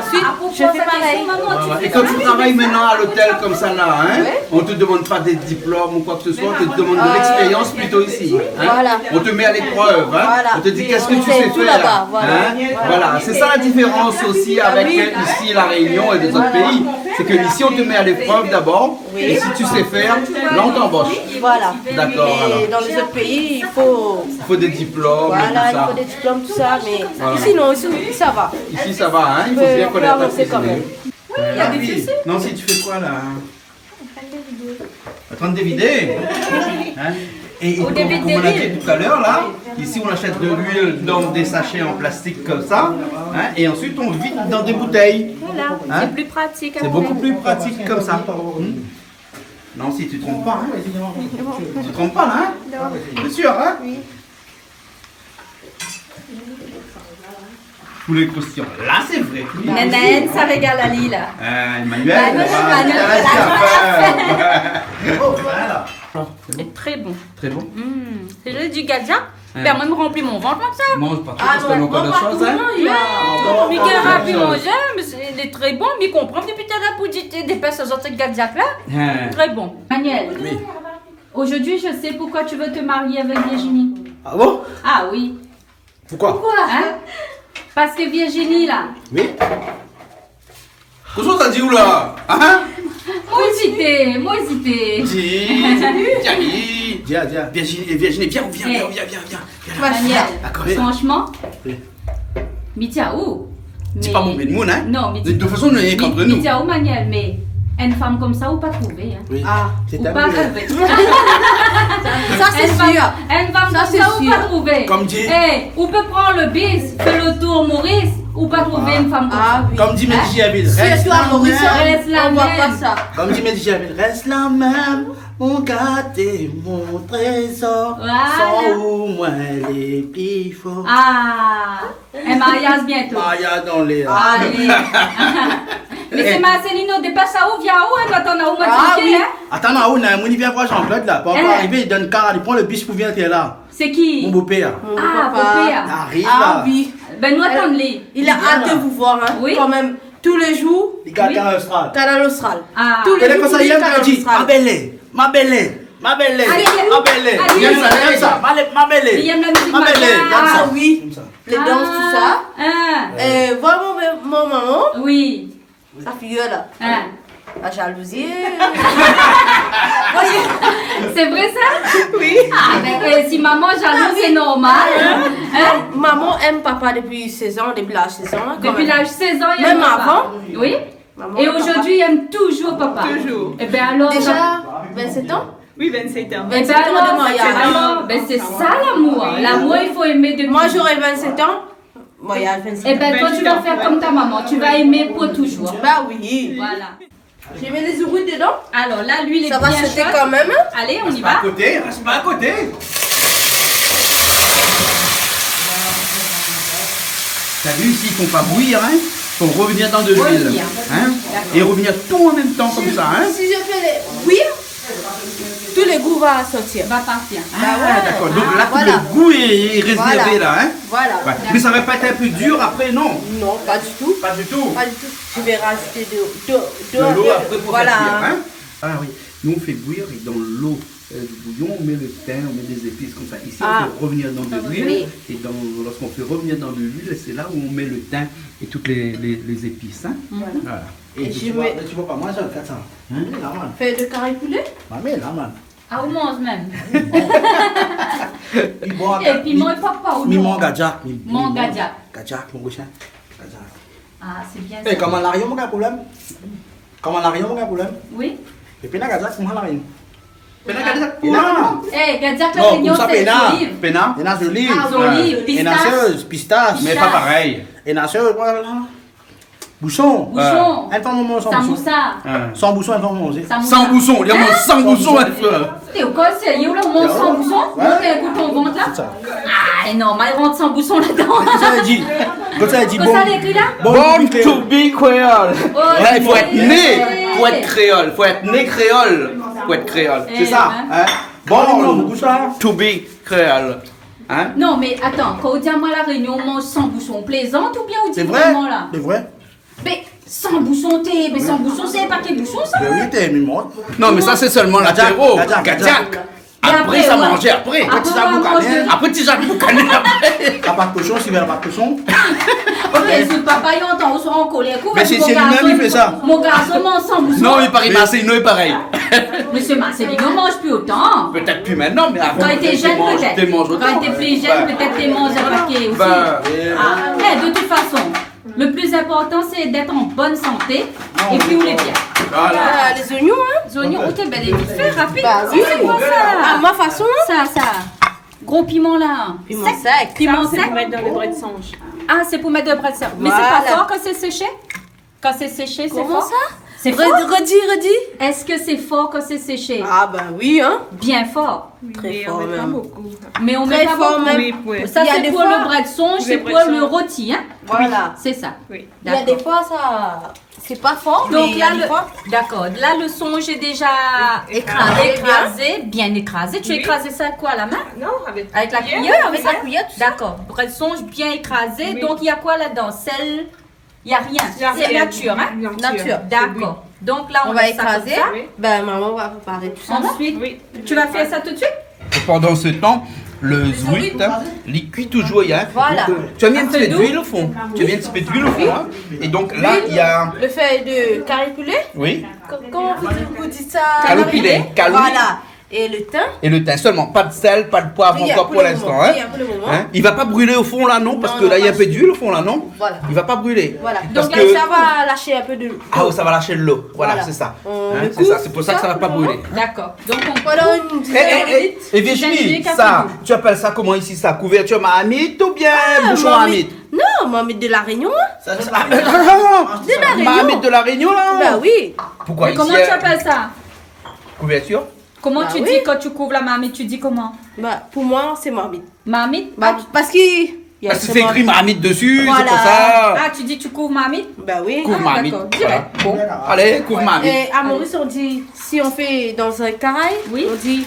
Ensuite, Je fais pareil. Maman, tu Et fais quand ça. tu travailles maintenant à l'hôtel comme ça là, hein, on te demande pas des diplômes ou quoi que ce soit, on te demande de l'expérience plutôt ici. Hein. Voilà. On te met à l'épreuve, hein. Voilà. On te dit qu'est-ce que On tu fait sais tout faire. là-bas, voilà. Hein. Voilà, c'est ça la différence aussi avec ici la Réunion et des autres pays. C'est que ici on te met à l'épreuve d'abord, et si tu sais faire, là on t'embauche. Voilà. D'accord, alors. Et dans les autres pays, il faut. Il faut des diplômes et Voilà, tout il ça. faut des diplômes, tout ça, mais Voilà. ici non, ici ça va. Ici ça va, hein, il faut peut- bien on peut connaître la avancer quand cuisine. même. Il y a des soucis. Non, si tu fais quoi là? En train de dévider. Hein? Et Au comme début on a de dit tout à l'heure là, ici on achète de l'huile dans des sachets en plastique comme ça, hein, et ensuite on vide dans des bouteilles. Voilà, Hein? c'est plus pratique. C'est après. beaucoup plus pratique comme ça. Non, si tu te trompes pas, hein. Tu te trompes pas, là, hein? T'es sûr, hein? Oui. Poulet croustillant. Là, c'est vrai. Nanan, ça régale Ali, là. Emmanuel, c'est très bon. Très bon. C'est juste du gadja. Ben, moi, je me remplis mon ventre comme ça. Mange pas trop parce qu'on a encore d'autres choses, hein? Mais qui remplit mon jeu, mais il est très bon. Mais comprends depuis tout à l'heure pour dire des personnes de gadja là. Très bon. Manuel, aujourd'hui, je sais pourquoi tu veux te marier avec Virginie. Ah bon? Ah oui. Pourquoi? Hein? Parce que Virginie, là. Oui. Qu'est-ce que t'as dit où là? Hein? Moi hésité. Dis. Virginie, viens. Daniel, D'accord. franchement, mais tiens où? C'est pas mon bénimoun, hein? Non, mais de toute façon, on est qu'entre nous. Mais tiens où, Manuel, mais une femme comme ça, ou pas trouver, hein? Oui. Ah, c'est Ou pas trouver. ça c'est sûr. Une femme comme ça, ou pas trouver. Comme dit. Ou peut prendre le bis, faire le tour Maurice, ou pas trouver une femme comme ça. Comme dit Medji Abil, reste toi, Maurice, reste la on voit pas même. ça. Comme dit Medji Abil, reste la même. Mon gâté, mon trésor. Voilà. Sans où moi les plus forts. Ah, un mariage bientôt. Mariage dans les. Allez. Mais c'est Marcelino, dépasse ça où, viens où, hein, attends, où, moi, oui. hein? Attends, on a un vient voir Jean-Claude là. Pas encore arrivé, il donne car, il prend le bus pour venir là. C'est qui? Mon beau-père. Ah, Il beau-père. arrive Ah là. oui. Ben, nous attendons-les. Il a hâte de vous voir, hein. Oui. Quand même, tous les jours. Il garde Canal Austral. Canal Austral. Ah. Tous les Elle est jours, comme ça, il y a Canal un dit, Austral. ma belle. Ma belle. Allez, Il aime ça. Ma belle. Il aime la musique Ma belle. macabre. Ah oui. Les danses, tout ça. Voir mon maman. Oui. Sa fille là. La jalousie. C'est vrai ça? Oui. Ah, ben, si maman jalouse, c'est normal. Maman aime papa depuis 16 ans, depuis l'âge 16 ans. Quand Depuis même. l'âge 16 ans, il Même aime papa. avant. Oui. Maman Et aime aujourd'hui, il aime toujours papa. Toujours. Et bien alors. Déjà 27 ans. Oui, 27 ans. Et ben 27 ans de alors, mariage. ben c'est ça l'amour. L'amour, il faut aimer depuis. Moi j'aurai 27 ans. Mariage 27 ans. Et ben toi, tu vas faire comme ta maman. Tu vas aimer pour toujours. Bah oui. Voilà. J'ai mis les ourous dedans. Alors là, lui, il est Ça va bien sauter chaude. quand même. Allez, on y À va. côté, reste pas à côté. T'as vu ici, ils font pas bouillir, hein? Ils font revenir dans de l'huile. Revenir. Hein? Et revenir tout en même temps comme ça, hein? Si je fais les bouillir, tous les goûts vont sortir. Va partir. Ah, d'accord. Donc là, Voilà. tout le goût est réservé, Voilà. là, hein? Voilà. Ouais. Mais ça va pas être un peu dur après, non? Non, pas du tout. Pas du tout. Pas du tout. Je vais rajouter de De l'eau après pour voilà. faire cuire, hein? Ah oui. Nous, on fait bouillir et dans l'eau du bouillon, on met le thym, on met des épices comme ça. Ici, on fait revenir dans de l'huile. Oui. Et lorsqu'on fait revenir dans de l'huile, c'est là où on met le thym et toutes les épices, hein? Voilà. Et tu vois pas, moi j'ai un 400. Là, man. Fais de carré poulet. Mais là, man. Ah, on mange même. Et puis, moi, papa, ou Mi non? mon gadja. Mon gadja. Gadja, mon gauche. Gadja. Ah, c'est bien Eh, ça. comment l'arrière, mon gars, problème? Comment l'arrière, mon gars, problème? Oui. Et puis, la gadja, c'est mon l'arrière. Pena gadja. Eh, gadja, Non, réunion, comme ça, c'est pena. olive. Pena. Et nas olive. Ah, olive, pistache. Et nasseuse, pistache. Mais pas pareil. Et nasseuse, voilà. Bouchon. Bouchon. Elle fait un moment sans bouchon. Samoussa. Sans bouchon, elle fait un moment aussi. Sans bouchon. Il y a mon sans bouchon, elle fait. T'es au quoi, sérieux, là, on monte sans bouchon? Montez un coup ton ventre, là. Ah, normal, il rentre sans bouchon là-dedans. Qu'est-ce qu'elle dit? Qu'est-ce qu'elle dit? Qu'est-ce qu'elle écrit là? Born to be créole. Oh, Ouais, il faut être yeah. né pour être créole. Il faut être né créole pour être créole. Eh, C'est ça. hein. Hein? Born to be créole. Hein? Non, mais attends, quand on dit à moi la réunion, on mange sans bouchon, plaisante ou bien on dit C'est vrai? vraiment là? C'est vrai? Mais sans bouchon, mais sans bouchon, c'est pas quel bouchon ça? Ben oui, t'es mi-monde. Non, mais ça, c'est seulement l'apéro. Gadjak, Gadjak. Et Après, ça ouais. mangeait après. Après, Petit on jambon mange canet. de- Après, petit jambon canet après. La pâte cochon, si vous avez la pâte cochon. Ok, ce papa, il entend, on se rend en colère. Mais c'est lui-même qui fait ça. Mon garçon mange sans bouchon. Non, il paraît Marcelino est pareil. Monsieur Marcelino mange plus autant. Peut-être plus maintenant, mais avant. Quand il était jeune, peut-être. Tu manges autant. Quand il était plus jeune, peut-être qu'il mange un paquet aussi. Bah, Ah, mais de toute façon, le plus important, c'est d'être en bonne santé et puis où les bien. voilà. Les oignons, hein. Les oignons, ok, ben les vite fait, rapide. Bah oui. C'est quoi ça? À ma façon. Ça. Gros piment là. Piment sec. Piment C'est sec. pour mettre dans le bras de songe. Ah, c'est pour mettre de près de ça. Mais c'est Voilà. pas fort quand c'est séché? Quand c'est séché, c'est Comment fort? ça? C'est fort? Redis. Est-ce que c'est fort quand c'est séché? Ah ben oui, hein. Bien fort. Très fort on met pas même. beaucoup. Mais on Très met pas fort beaucoup. même. Oui. Ça, Il y a c'est des pour fois- le bras de songe, c'est Le pour bras de le songe. rôti, hein? Voilà. C'est ça. Oui. Il y a des fois, ça... C'est pas fort, mais Donc il y a là, des fois... d'accord. Là, le songe est déjà bien écrasé. Tu Oui. écrasé ça quoi, à la main? Non, avec Avec la cuillère? Avec la cuillère, tout ça. D'accord. Bras de songe bien écrasé. Oui. Donc, il y a quoi là-dedans? Sel? Il n'y a rien. Il y a C'est rien. nature, hein? Nature. D'accord. Donc là, on, On va laisse ça comme écraser. ça. Oui. Ben, maman va préparer tout ça. Ensuite, Oui. tu vas faire ça tout de suite? Et pendant ce temps, le zouit, il cuit toujours. Hein. Voilà. Donc, tu as mis un petit peu d'eau. d'huile au fond. Tu as mis un petit peu d'huile au fond. Hein. Et donc là, il y a. Le fait de caripuler. Oui. Comment vous dites ça? Calopilé. Voilà. Et le thym. Et le thym seulement. Pas de sel, pas de poivre Oui, encore pour pour le l'instant. moment. Hein. Oui, pour le moment. Hein. Il va pas brûler au fond là, non? Parce Non, que non, là, il y a un pas peu d'huile au fond là, non? Voilà. Il va pas brûler. Voilà. Parce Donc que- là, ça va lâcher un peu de... Ah, oh, ça va lâcher de l'eau. Voilà, Voilà. c'est ça. On Hein, le c'est ça. coupe, C'est pour ça que ça va pas brûler. D'accord. Donc, on Pendant une dizaine de minutes. Et Virginie, ça, tu appelles ça comment ici ça? Couverture marmite ou bien bouchon marmite? Non, marmite de la Réunion. De la Réunion. Marmite de la Réunion là? Bah oui. Pourquoi Mais ici? comment tu appelles ça? Couverture? Comment Bah tu oui. dis quand tu couvres la marmite? Tu dis comment? Bah, pour moi, c'est marmite. Marmite? Bah, parce qu'il y a Parce que c'est écrit marmite dessus, Voilà. c'est pour ça. Ah, tu dis tu couvres marmite? Bah oui. Couvre marmite. d'accord, Voilà. Bon, allez, couvre marmite. Et à Maurice, on dit, si on fait dans un caraï, Oui. on dit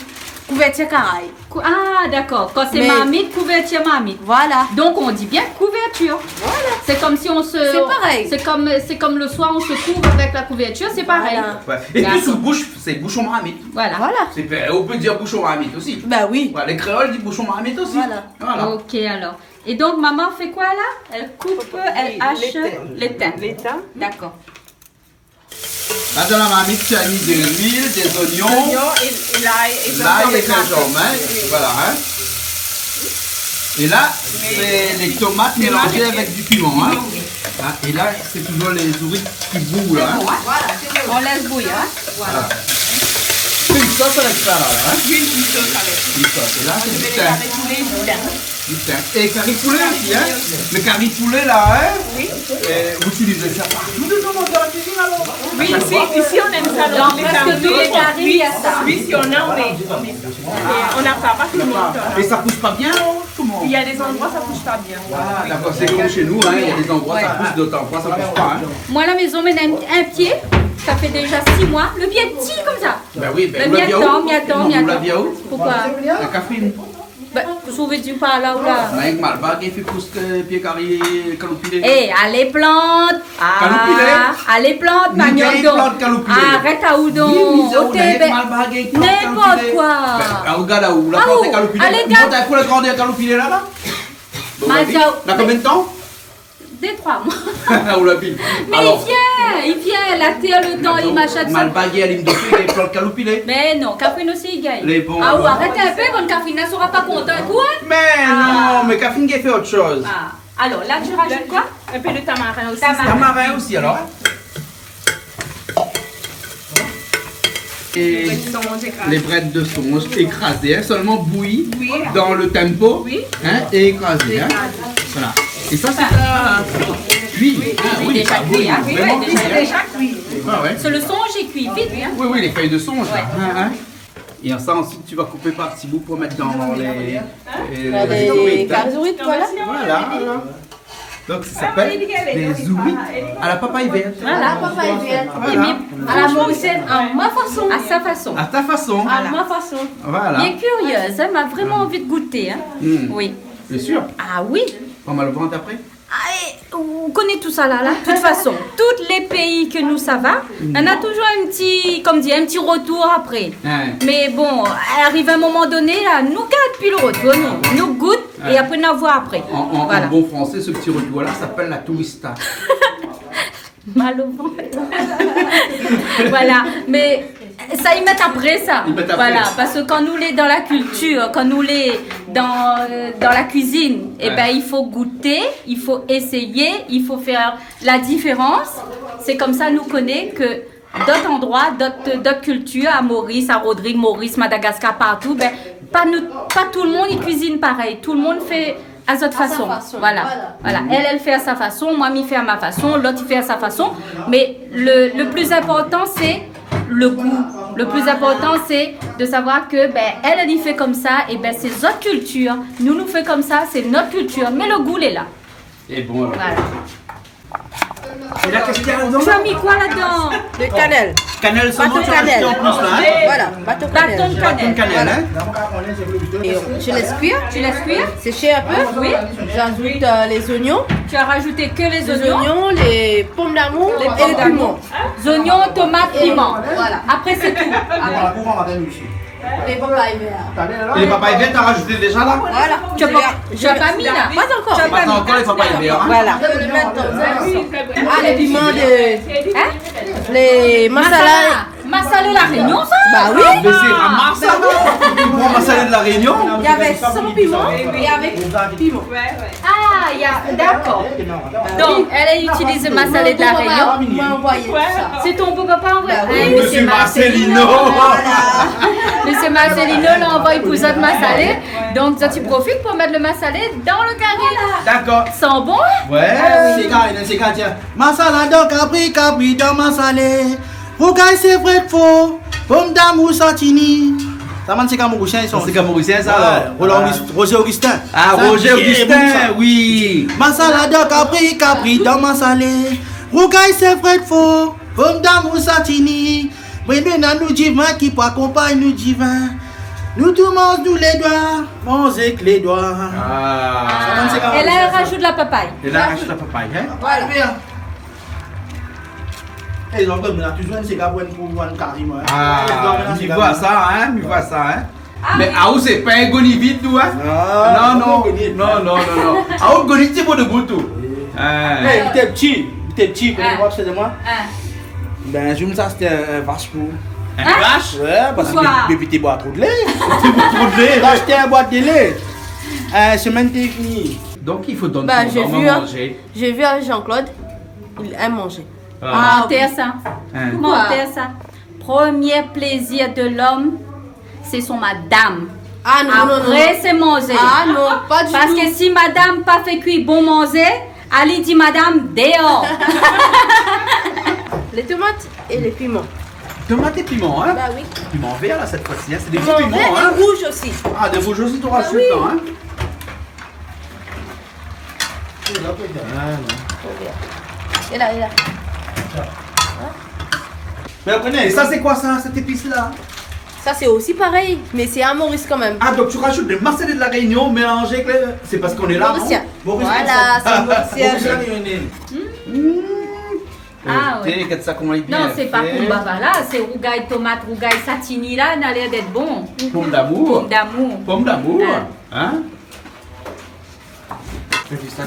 couverture caraï. Ah, d'accord. Quand c'est Mais- marmite, couverture marmite. Voilà. Donc on dit bien couverture. Voilà. C'est comme si on se. C'est pareil. C'est comme le soir on se couvre avec la couverture, c'est pareil. Voilà. Ouais. Et puis D'accord. sous bouche, c'est bouchon marmite. Voilà. On peut dire bouchon marmite aussi. Bah oui. Voilà, les créoles disent bouchon marmite aussi. Voilà. Ok alors. Et donc maman fait quoi là? Elle coupe, elle hache les thym. Les thym. D'accord. Là dans la marmite, tu as mis de l'huile, des oignons, L'oignon et l'ail. l'ail et gingembre. Hein. Voilà. Hein. Et là, c'est les tomates mélangées avec du piment. Hein. Hein, et là, c'est toujours les ouriques qui bouillent. Là, hein. On laisse bouillir. Hein? Voilà. C'est une sauce avec ça là. Hein. Une sauce avec. Une sauce. Et là, c'est du thym. Avec tous les thym. Du thym. Et curry poulet aussi. Hein. Le curry poulet là, hein. Oui. Vous utilisez ça partout dans la cuisine alors? Oui, ici on aime ça. Dans presque tous les caries, il y a ça. Oui, si on a, on n'a pas tout le monde. Et ça pousse pas bien, non? Comment? Il y a des endroits, ça pousse pas bien. Voilà, d'accord, c'est comme chez nous, hein. Il y a des endroits ça pousse, d'autres endroits ça pousse pas. Hein. Moi à la maison, maintenant un pied, ça fait déjà 6 mois. Le pied est petit comme ça. Ben oui, ben Ben, vous l'aviez m'y où? attends. Vous l'aviez où? Pourquoi? La caféine. Ben, vous veux dire pas là ou là? Avec Malva qui fait pousse pied carré, calopilé. Eh, allez plante! Allez plante, manioc donc! Arrête à où donc? N'importe quoi! Ah, regarde là où? La plante est calopilée. Allez, Vous montez pour le grand calopilé là là? Dans combien de temps? Des 3 mois. Ou la bille. Mais il vient, la terre, le temps, il m'achète ça. Malbagué à l'île de feu, les plantes calopilées. Mais non, Catherine aussi, il gagne. Les bons. Ah ou arrête un peu, quand Catherine ne sera pas content, quoi? Mais non, mais Catherine qui fait autre chose. Ah. Alors là, tu rajoutes quoi? Un peu de tamarin aussi. Tamarin aussi alors. Et les brettes de songe écrasées, hein, seulement bouillies dans le tempo hein, et écrasées. Hein. Voilà. Et ça, c'est à cuit. Oui, déjà cuit. Hein. Vraiment Oui, cuit, hein. déjà cuit. Ah ouais. C'est le songe est cuit vite. Hein. Oui, oui, les feuilles de songe. Là. Hein. Et ça, ensuite, tu vas couper par petits bouts pour mettre dans les carzouites, voilà. Voilà. Donc ça s'appelle des zouris à la papaye verte. Voilà, papaye verte. À la mauricienne, à ma façon. À sa façon. À ta façon. À ma façon. Voilà. Bien curieuse, elle m'a vraiment envie de goûter. Hein. Oui. Bien sûr. Ah oui. Pas mal au ventre après. On connaît tout ça là. De toute façon, tous les pays que nous ça va, on a toujours un petit, comme dit, un petit retour après. Mais bon, arrive un moment donné là, nous garde puis le retour, nous goûte et après nous voit après. En bon français, ce petit retour là s'appelle la tourista. Mal au ventre. Voilà, mais ça ils mettent après ça. Voilà, parce que quand nous les dans la culture, quand nous les dans la cuisine, eh ben il faut goûter, il faut essayer, il faut faire la différence. C'est comme ça nous connaît que d'autres endroits, d'autres cultures, à Maurice, à Rodrigue, Maurice, Madagascar, partout, ben pas tout le monde y cuisine pareil. Tout le monde fait à sa façon. Voilà. Elle fait à sa façon, moi, m'y fait à ma façon, l'autre, il fait à sa façon. Mais le plus important, c'est le goût. Le plus important, c'est de savoir que elle y fait comme ça, et c'est notre culture. Nous fait comme ça, c'est notre culture. Mais le goût, il est là. Et bon, alors. Voilà. Et là, qu'est-ce qu'il y a là-dedans? Tu as mis quoi là-dedans? De cannelle. Cannelle seulement, Bâton tu as rajouté en plus là, hein? Voilà, bâton cannelle. Bâton de cannelle. Cannelle, hein? Et je laisse cuire. Tu laisses cuire? Sécher un peu. Oui. J'ajoute les oignons. Tu as rajouté que les Les oignons? oignons, les pommes d'amour et les piments. Oignons, tomates, piments. Voilà. Après, c'est tout. Les papayes verts. Et les papayes verts, t'as rajouté déjà là? Voilà. Tu n'as pas mis là? Pas encore. Tu as pas mis. Encore les papayes verts, hein? Voilà. Je vais le mettre comme ça. Ah, les piments de... Hein? Les masala. Masala la Réunion, ça? Bah oui. Mais c'est ramasse ça, non? Tu prends ma salade de la Réunion? Il y avait sans piment et avec piment. Ah, d'accord. Donc, elle a utilisé Masala de la Réunion. m'a envoyé tout ça. C'est ton beau papa envoyé? Monsieur Marcelino. Monsieur Marcelino l'a envoyé pour ça de Masala. Donc, ça, tu profites pour mettre le Masala dans le carré. D'accord. Sent bon? Ouais. C'est gars, tiens. Masala do capri, capri do masale. Rougaille, c'est vrai de faux. Pomme d'amour, satini. Ça m'a dit c'est Mauricien, ils sont. C'est Mauricien, ça, alors. Roger Augustin. Ah, Roger Augustin, oui. Masala do capri, capri do masale. Rougaille, c'est vrai de faux. Pomme d'amour, satini. Maintenant, nous divins qui pour accompagner nous divins. Nous tout mange nous les doigts, manger que les doigts. Ah. Et là, elle rajoute la papaye. Et là, elle rajoute la papaye, hein? Voilà. Et ils ont toujours un cigare pour voir carrément. Ah, tu vois ça, hein? Tu vois ça, hein? Mais à où c'est pas un goni vite, tout, hein? Non. À où goni, c'est pour de goût, tout. Il était petit, connais-moi, c'est de moi. Ben, je me dis c'était un vache pour. Un vache? Ouais, parce que bébé bois trop de lait. Trop de lait? Acheter un boîte de lait. Semaine technique. Donc il faut donner J'ai vu manger. avec Jean-Claude, il aime manger. Commentaire ça. Commentaire ça. Premier plaisir de l'homme, c'est son madame. Ah non, Après, c'est manger. Ah non, pas du tout. Parce que si madame pas fait cuire bon manger, Ali dit madame dehors. Les tomates et les piments. Tomates et piments, hein? Bah oui. Piment vert là cette fois-ci, hein? C'est des Piment petits piments, vert hein? et rouge aussi. Ah, des rouges aussi, tu rajoutes, oui. hein? Et là. Mais vous connaissez, ça c'est quoi ça, cette épice là? Ça c'est aussi pareil, mais c'est à Maurice quand même. Ah, donc tu rajoutes des Marseillais de la Réunion mélangés avec les... C'est parce qu'on est là, Mauricien. Non? Voilà, c'est Mauricien. Ah oui. Regarde ça comment il est bien Non, c'est pas fait. pour là, c'est rougaille tomate, rougaille satini là, n'a l'air d'être bon. Pomme d'amour. Pomme d'amour. Pomme d'amour. Hein?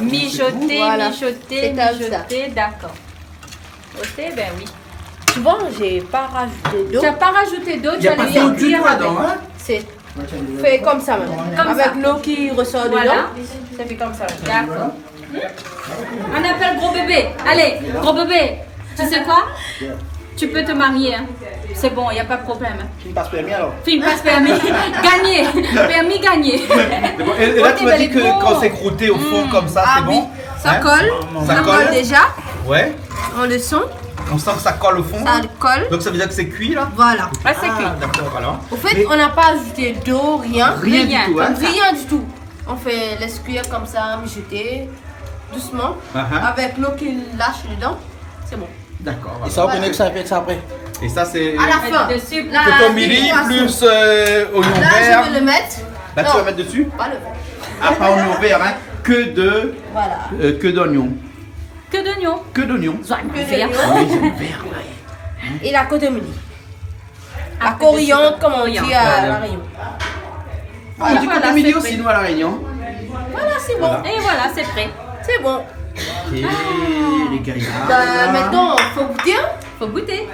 Mijoter, Voilà. mijoter, d'accord. Ok, ben oui. Tu vois, j'ai pas rajouté d'eau. Tu n'as pas rajouté d'eau, Il tu n'y a as pas lui d'eau du dire tout là-dedans, hein? C'est fait comme ça même. Comme avec ça. l'eau qui ressort Voilà. dedans. Ça fait comme ça. D'accord. On appelle gros bébé. Allez, gros bébé. Tu sais quoi? Tu peux te marier. Hein. C'est bon, il n'y a pas de problème. Film passe permis alors. Film passe permis. Gagné. Permis gagné. Et là, tu m'as dit que quand c'est croûté au four comme ça, c'est bon? Ça colle. Ça Ça colle colle déjà. Ouais. On le sent. On sent que ça colle au fond. Ça colle. Donc ça veut dire que c'est cuit là? Voilà. Ah, c'est cuit. D'accord, alors. Au fait, on n'a pas ajouté d'eau, rien. Rien du tout, hein? Rien du tout. On fait laisse cuire comme ça, mijoter doucement. Avec l'eau qui lâche dedans. C'est bon. D'accord. Et ça, on connaît que ça fait que ça après. Et ça, c'est. À la fin. Dessus. Cotomili plus oignon Là, vert. je vais le mettre. Là, tu Non, vas mettre dessus? pas le vert. Ah, pas oignon vert, hein? Que de. Voilà. Que d'oignon. Que d'oignons. Que d'oignon. Vert. Et la cotomili. La coriandre, comme on dit à la Réunion. On dit cotomili aussi, nous, à La Réunion. Voilà, c'est bon. Et voilà, c'est prêt. C'est bon. Ok, les gars. Maintenant, faut goûter. Faut goûter.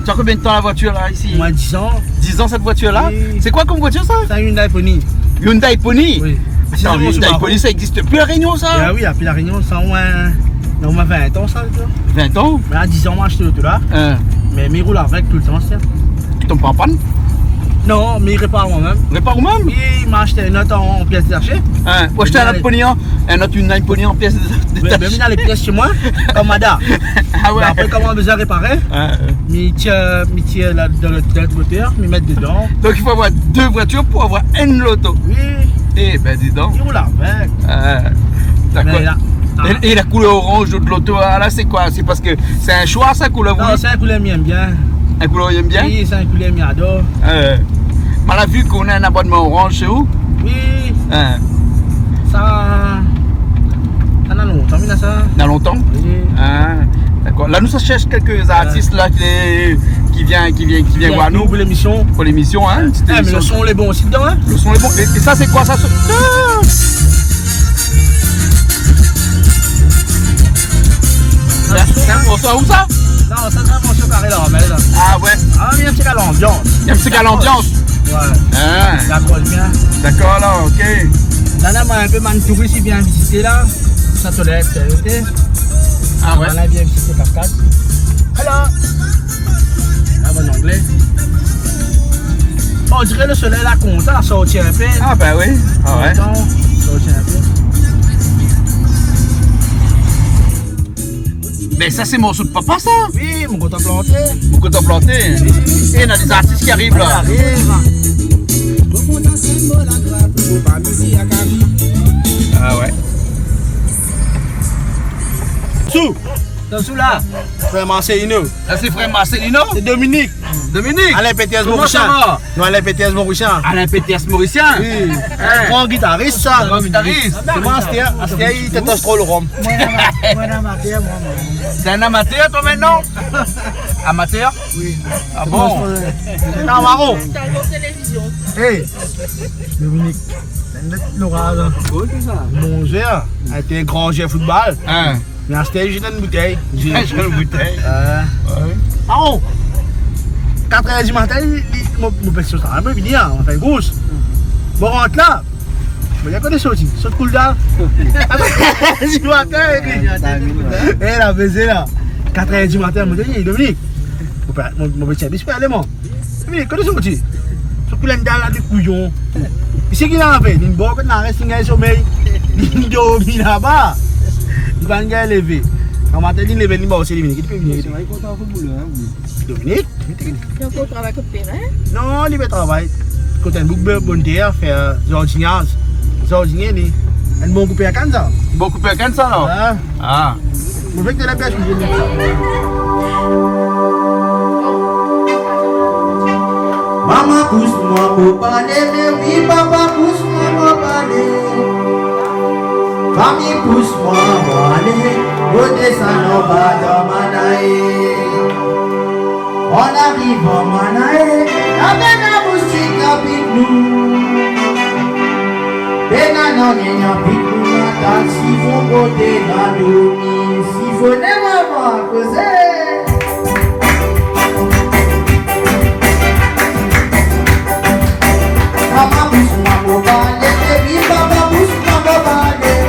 Tu as combien de temps la voiture là ici? Moi 10 ans. 10 ans cette voiture là? Oui. C'est quoi comme voiture ça? C'est un Hyundai Pony. Hyundai Pony? Oui. Attends, Hyundai Pony ça existe plus à Réunion ça? Ah oui, après la Réunion, ça a au moins 20 ans ça. 20 ans? Mais à 10 ans, moi, je suis tout là. Mais il roule avec tout le temps, ça. Tu tombes pas en panne? Non, mais il répare moi-même. Répare vous-même? Il m'a acheté une note en pièces détachées. Hein, vous achetez un autre pognon en pièces détachées. Mais il a les pièces chez moi, comme Mada. Ah ouais. Après, comment on besoin réparer? Il tient là dans le moteur, il met dedans. Donc il faut avoir 2 voitures pour avoir une loto. Oui. Eh ben dis donc. Il roule avec. D'accord. Et la couleur orange de l'auto, là c'est quoi? C'est parce que c'est un choix ça couleur? Non, c'est un couleur mien bien. Un couleur aime bien? Oui, c'est un couleur mien adore. On a vu qu'on a un abonnement orange chez vous? Oui. Ça a longtemps, mais ça. Dans longtemps? Oui. D'accord. Là, nous cherchons quelques artistes là, qui viennent voir nous. Pour l'émission. Pour l'émission, hein. Mais le son est bon aussi dedans, hein. Le son est bon. Et ça, c'est quoi ça? C'est un morceau où ça? Non, ça c'est un morceau carré là, mais là. Ah ouais. Ah, mais il y a un petit gars l'ambiance. Il y a un petit gars l'ambiance? Ouais. D'accord, bien. D'accord, alors, ok. Là, on a un peu man touriste qui vient visiter là. Ça te lève, ok? Ah ouais. On a bien visité Cascade. Alors. Là, en anglais. Bon, on dirait le soleil là content, a sorti un peu. Ah ben oui. Ah ouais. Sorti un peu. Mais ça c'est morceau de papa ça? Oui, mon coton planté. Mon coton planté. Et on a des artistes qui arrivent là. Ah ouais. Sous là, frère Marcelino. Là c'est frère Marcelino? C'est Dominique. Dominique. Alain Pétiès Comment Mauricien. ça va? Non, Alain Pétiès Mauricien. Alain Pétiès Mauricien? Oui. Grand guitariste ça. Grand guitariste. C'est moi, Astia, il t'attache trop le rhum. C'est un amateur toi maintenant? Amateur? Oui. Ah bon? C'est un marron. Hey, Dominique. L'orage. Mon gère a été un grand joueur de football. Mais à c'était j'ai une bouteille. J'ai une bouteille. Marron. 4h du matin, mon petit sauce, un peu venu, on fait une course. Bon, on rentre là. Il y a quoi des sorties? Saute cool là. 4h du matin, et la baisée là. 4h du matin, mon dernier, Dominique. Mon petit ami, c'est pas allemand. Dominique, quoi des sorties? Saute cool là, des couillons. Et c'est qu'il a fait, il boit quand il reste un sommeil. Il dort là-bas. Il va nous lever. Quand matin, il lève, il va aussi Dominique. Dominique? Il faut travailler comme terrain? Non, il va travailler. Quand un bouc bonne terre, faire jardinage. Jardinier, il a un bon coupé à Kanza. Bon coupé à Kanza, non? Ah. Vous faites de la pêche, vous Maman pousse-moi pour parler, mais oui, papa pousse-moi pour parler. Famille pousse-moi pour aller, au descend en bas dans Manaé. On arrive en Manaé, la benne moustique avec nous. Benana n'ayant pique nous dans si vous côté dans nous, si vous n'aimez pas causer. Mama pousse-moi pour parler, baby, papa pousse-moi pour parler.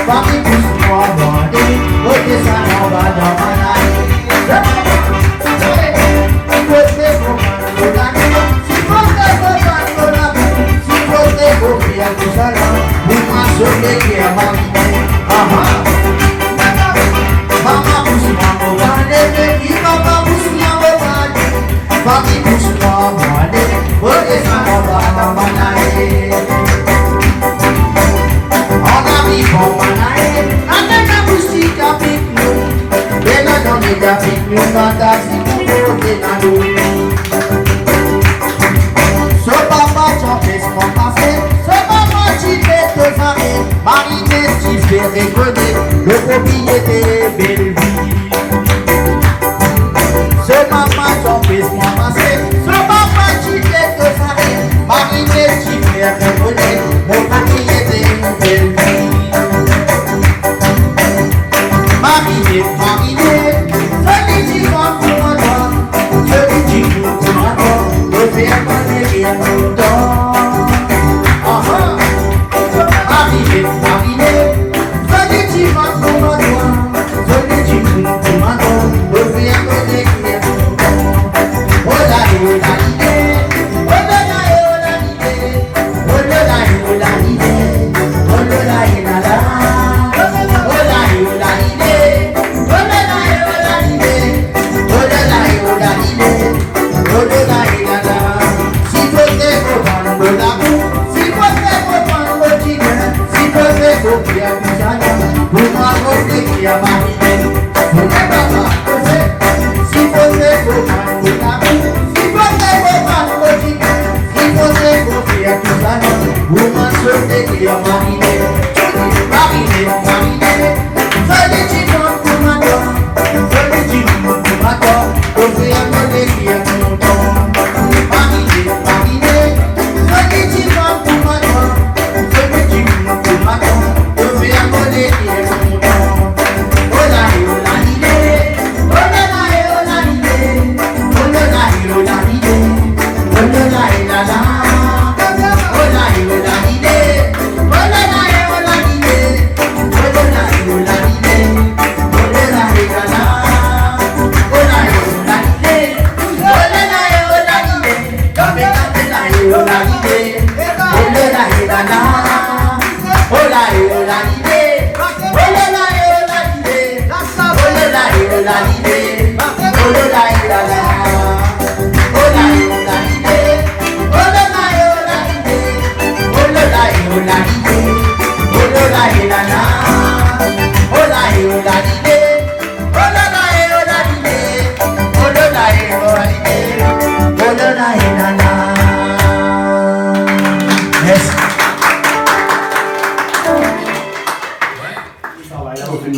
Famille pousse-moi pour aller, au descend en bas dans Manaé. Le propriétaire Belleville. Ce maman son fils m'a passé. Ce maman qui fait que ça est. Marinette qui fait reconnaître. Mon propriétaire Belleville. Marinette, celui qui va pour moi, celui qui joue pour moi, me fait amaner bien longtemps. Marinette, celui qui va pour moi, celui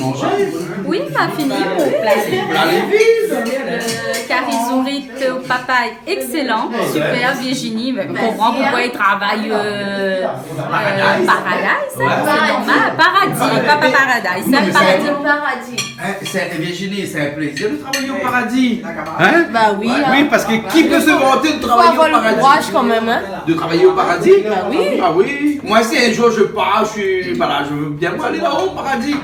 manger? Oui, on a fini mon plat. Plat Lévis. Carizourite au papaye, excellent, super. Virginie, mais on comprend pourquoi il travaille Paradise. C'est normal. Paradis, papa Paradise. C'est un paradis. Virginie, c'est un plaisir de travailler au paradis. Hein? Bah oui. Oui, parce que qui peut se vanter de travailler au Faut avoir paradis? le courage quand même, hein. De travailler au paradis? Bah oui. Ah oui. Moi, si un jour je pars, voilà, je veux bien aller là-haut au paradis.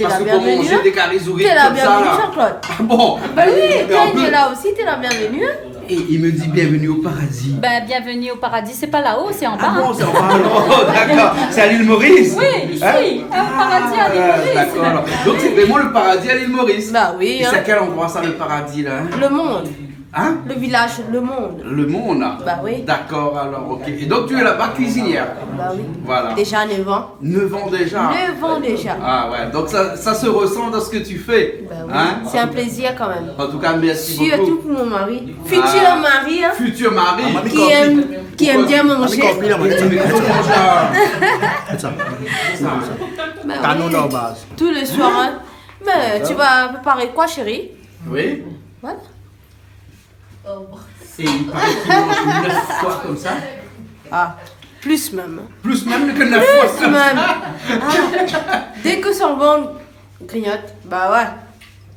Parce que pour manger des carizourites T'es la comme ça, bienvenue, là. Jean-Claude. Ah bon? Bah oui, quand il est là aussi, t'es la bienvenue. Et il me dit bienvenue au paradis. Ben, bienvenue au paradis, c'est pas là-haut, c'est en bas. Ah bon, c'est en bas. Oh, d'accord. C'est à l'île Maurice? Oui, ici. Hein? Un paradis à l'île Maurice. D'accord. Donc c'est vraiment le paradis à l'île Maurice. Bah oui. Et c'est à quel endroit ça, le paradis là? Le monde. Hein? Le village, le monde. Le monde. Bah oui. D'accord, alors, ok. Et donc tu es là-bas cuisinière? Bah oui. Voilà. Déjà 9 ans. 9 ans déjà? 9 ans déjà. Ah ouais, donc ça se ressent dans ce que tu fais. Bah oui. Hein? C'est un plaisir quand même. En tout cas, merci beaucoup. Surtout pour mon mari. Futur mari, hein. Futur mari. Qui aime bien manger. Bah oui. Tous les soirs, hein. Mais tu vas préparer quoi, chérie? Oui. Voilà. Et il paraît qu'il mange 9 fois comme ça. Ah, plus même. Plus même que 9 fois Plus comme même. ça. Ah. Dès que son ventre grignote, bah ouais.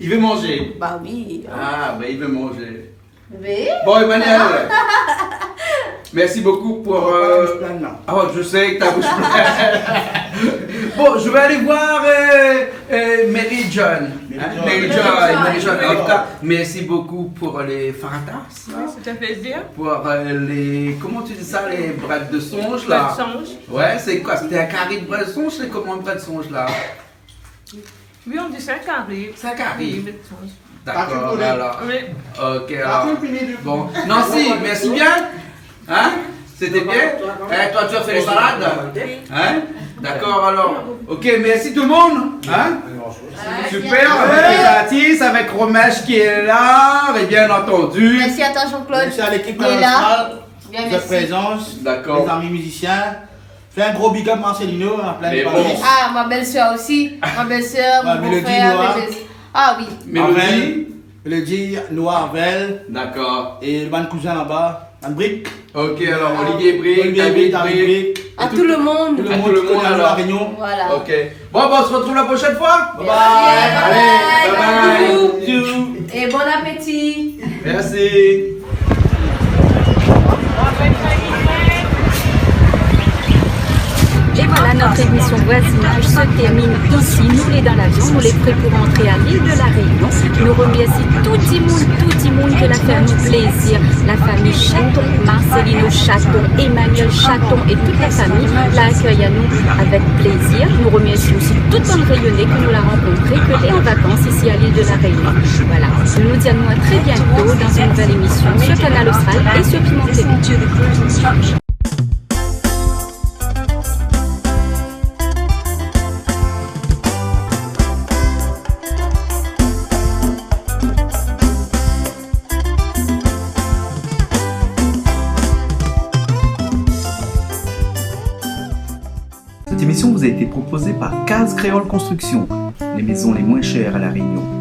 Il veut manger. Bah oui. Ah, ben il veut manger. Oui. Bon, Emmanuel. Merci beaucoup pour... Oh, je sais que ta bouche pleine. Bon, je vais aller voir Mary John. Mary John. En tout cas, merci beaucoup pour les faratas. Oui, c'est un plaisir. Pour les... Comment tu dis ça? Les brettes de songe, là? Brettes de songe. Ouais, c'est quoi? C'était un carré de brettes de songe? C'est comment un bret de songe, là? Oui, on dit 5 carrés. 5 carrés. Oui, brettes de songe. D'accord, alors. Oui. Ok, alors. Bon, Nancy, merci bien. Hein? C'était bien? Toi, tu as fait les salades? Hein? D'accord, alors. Ok, merci tout le monde. Hein? Super, avec Atis, avec Romèche qui est là, et bien entendu. Merci à toi, Jean-Claude. Merci à l'équipe Il est canal Bien, de merci. présence. D'accord. Les amis musiciens. Fais un gros big up Marcelino en plein Mais de bon. Paris. Ah, ma belle-soeur aussi. Ma belle-soeur, mon Mélodie beau-frère, Noire. mes belles- Ah oui. Mélodie. Mélodie, Noir, Vel. D'accord. Et le ban cousin là-bas, Van Brick. Ok, alors Olivier Brick, Olivier David David Brick. À tout le monde. Tout le À monde tout le qui connaît monde, la alors. Réunion. Voilà. Ok. Bon, on se retrouve la prochaine fois. Bye bye. Bye. Bye bye. Et bon appétit. Merci. Et voilà, notre émission voisinage se termine ici. Nous les dans l'avion, nous les prêts pour rentrer à l'île de la Réunion. Nous remercions tout le monde qui l'a fait un plaisir. La famille Chaton, Marcelino Chaton, Emmanuel Chaton et toute la famille l'accueille à nous avec plaisir. Nous remercions aussi toute le Rayonnais que nous l'a rencontré, que est en vacances ici à l'île de la Réunion. Voilà, nous nous disons à très bientôt dans une nouvelle émission sur Canal Austral et sur Piment TV. Cette émission vous a été proposée par Case Créole Construction, les maisons les moins chères à La Réunion.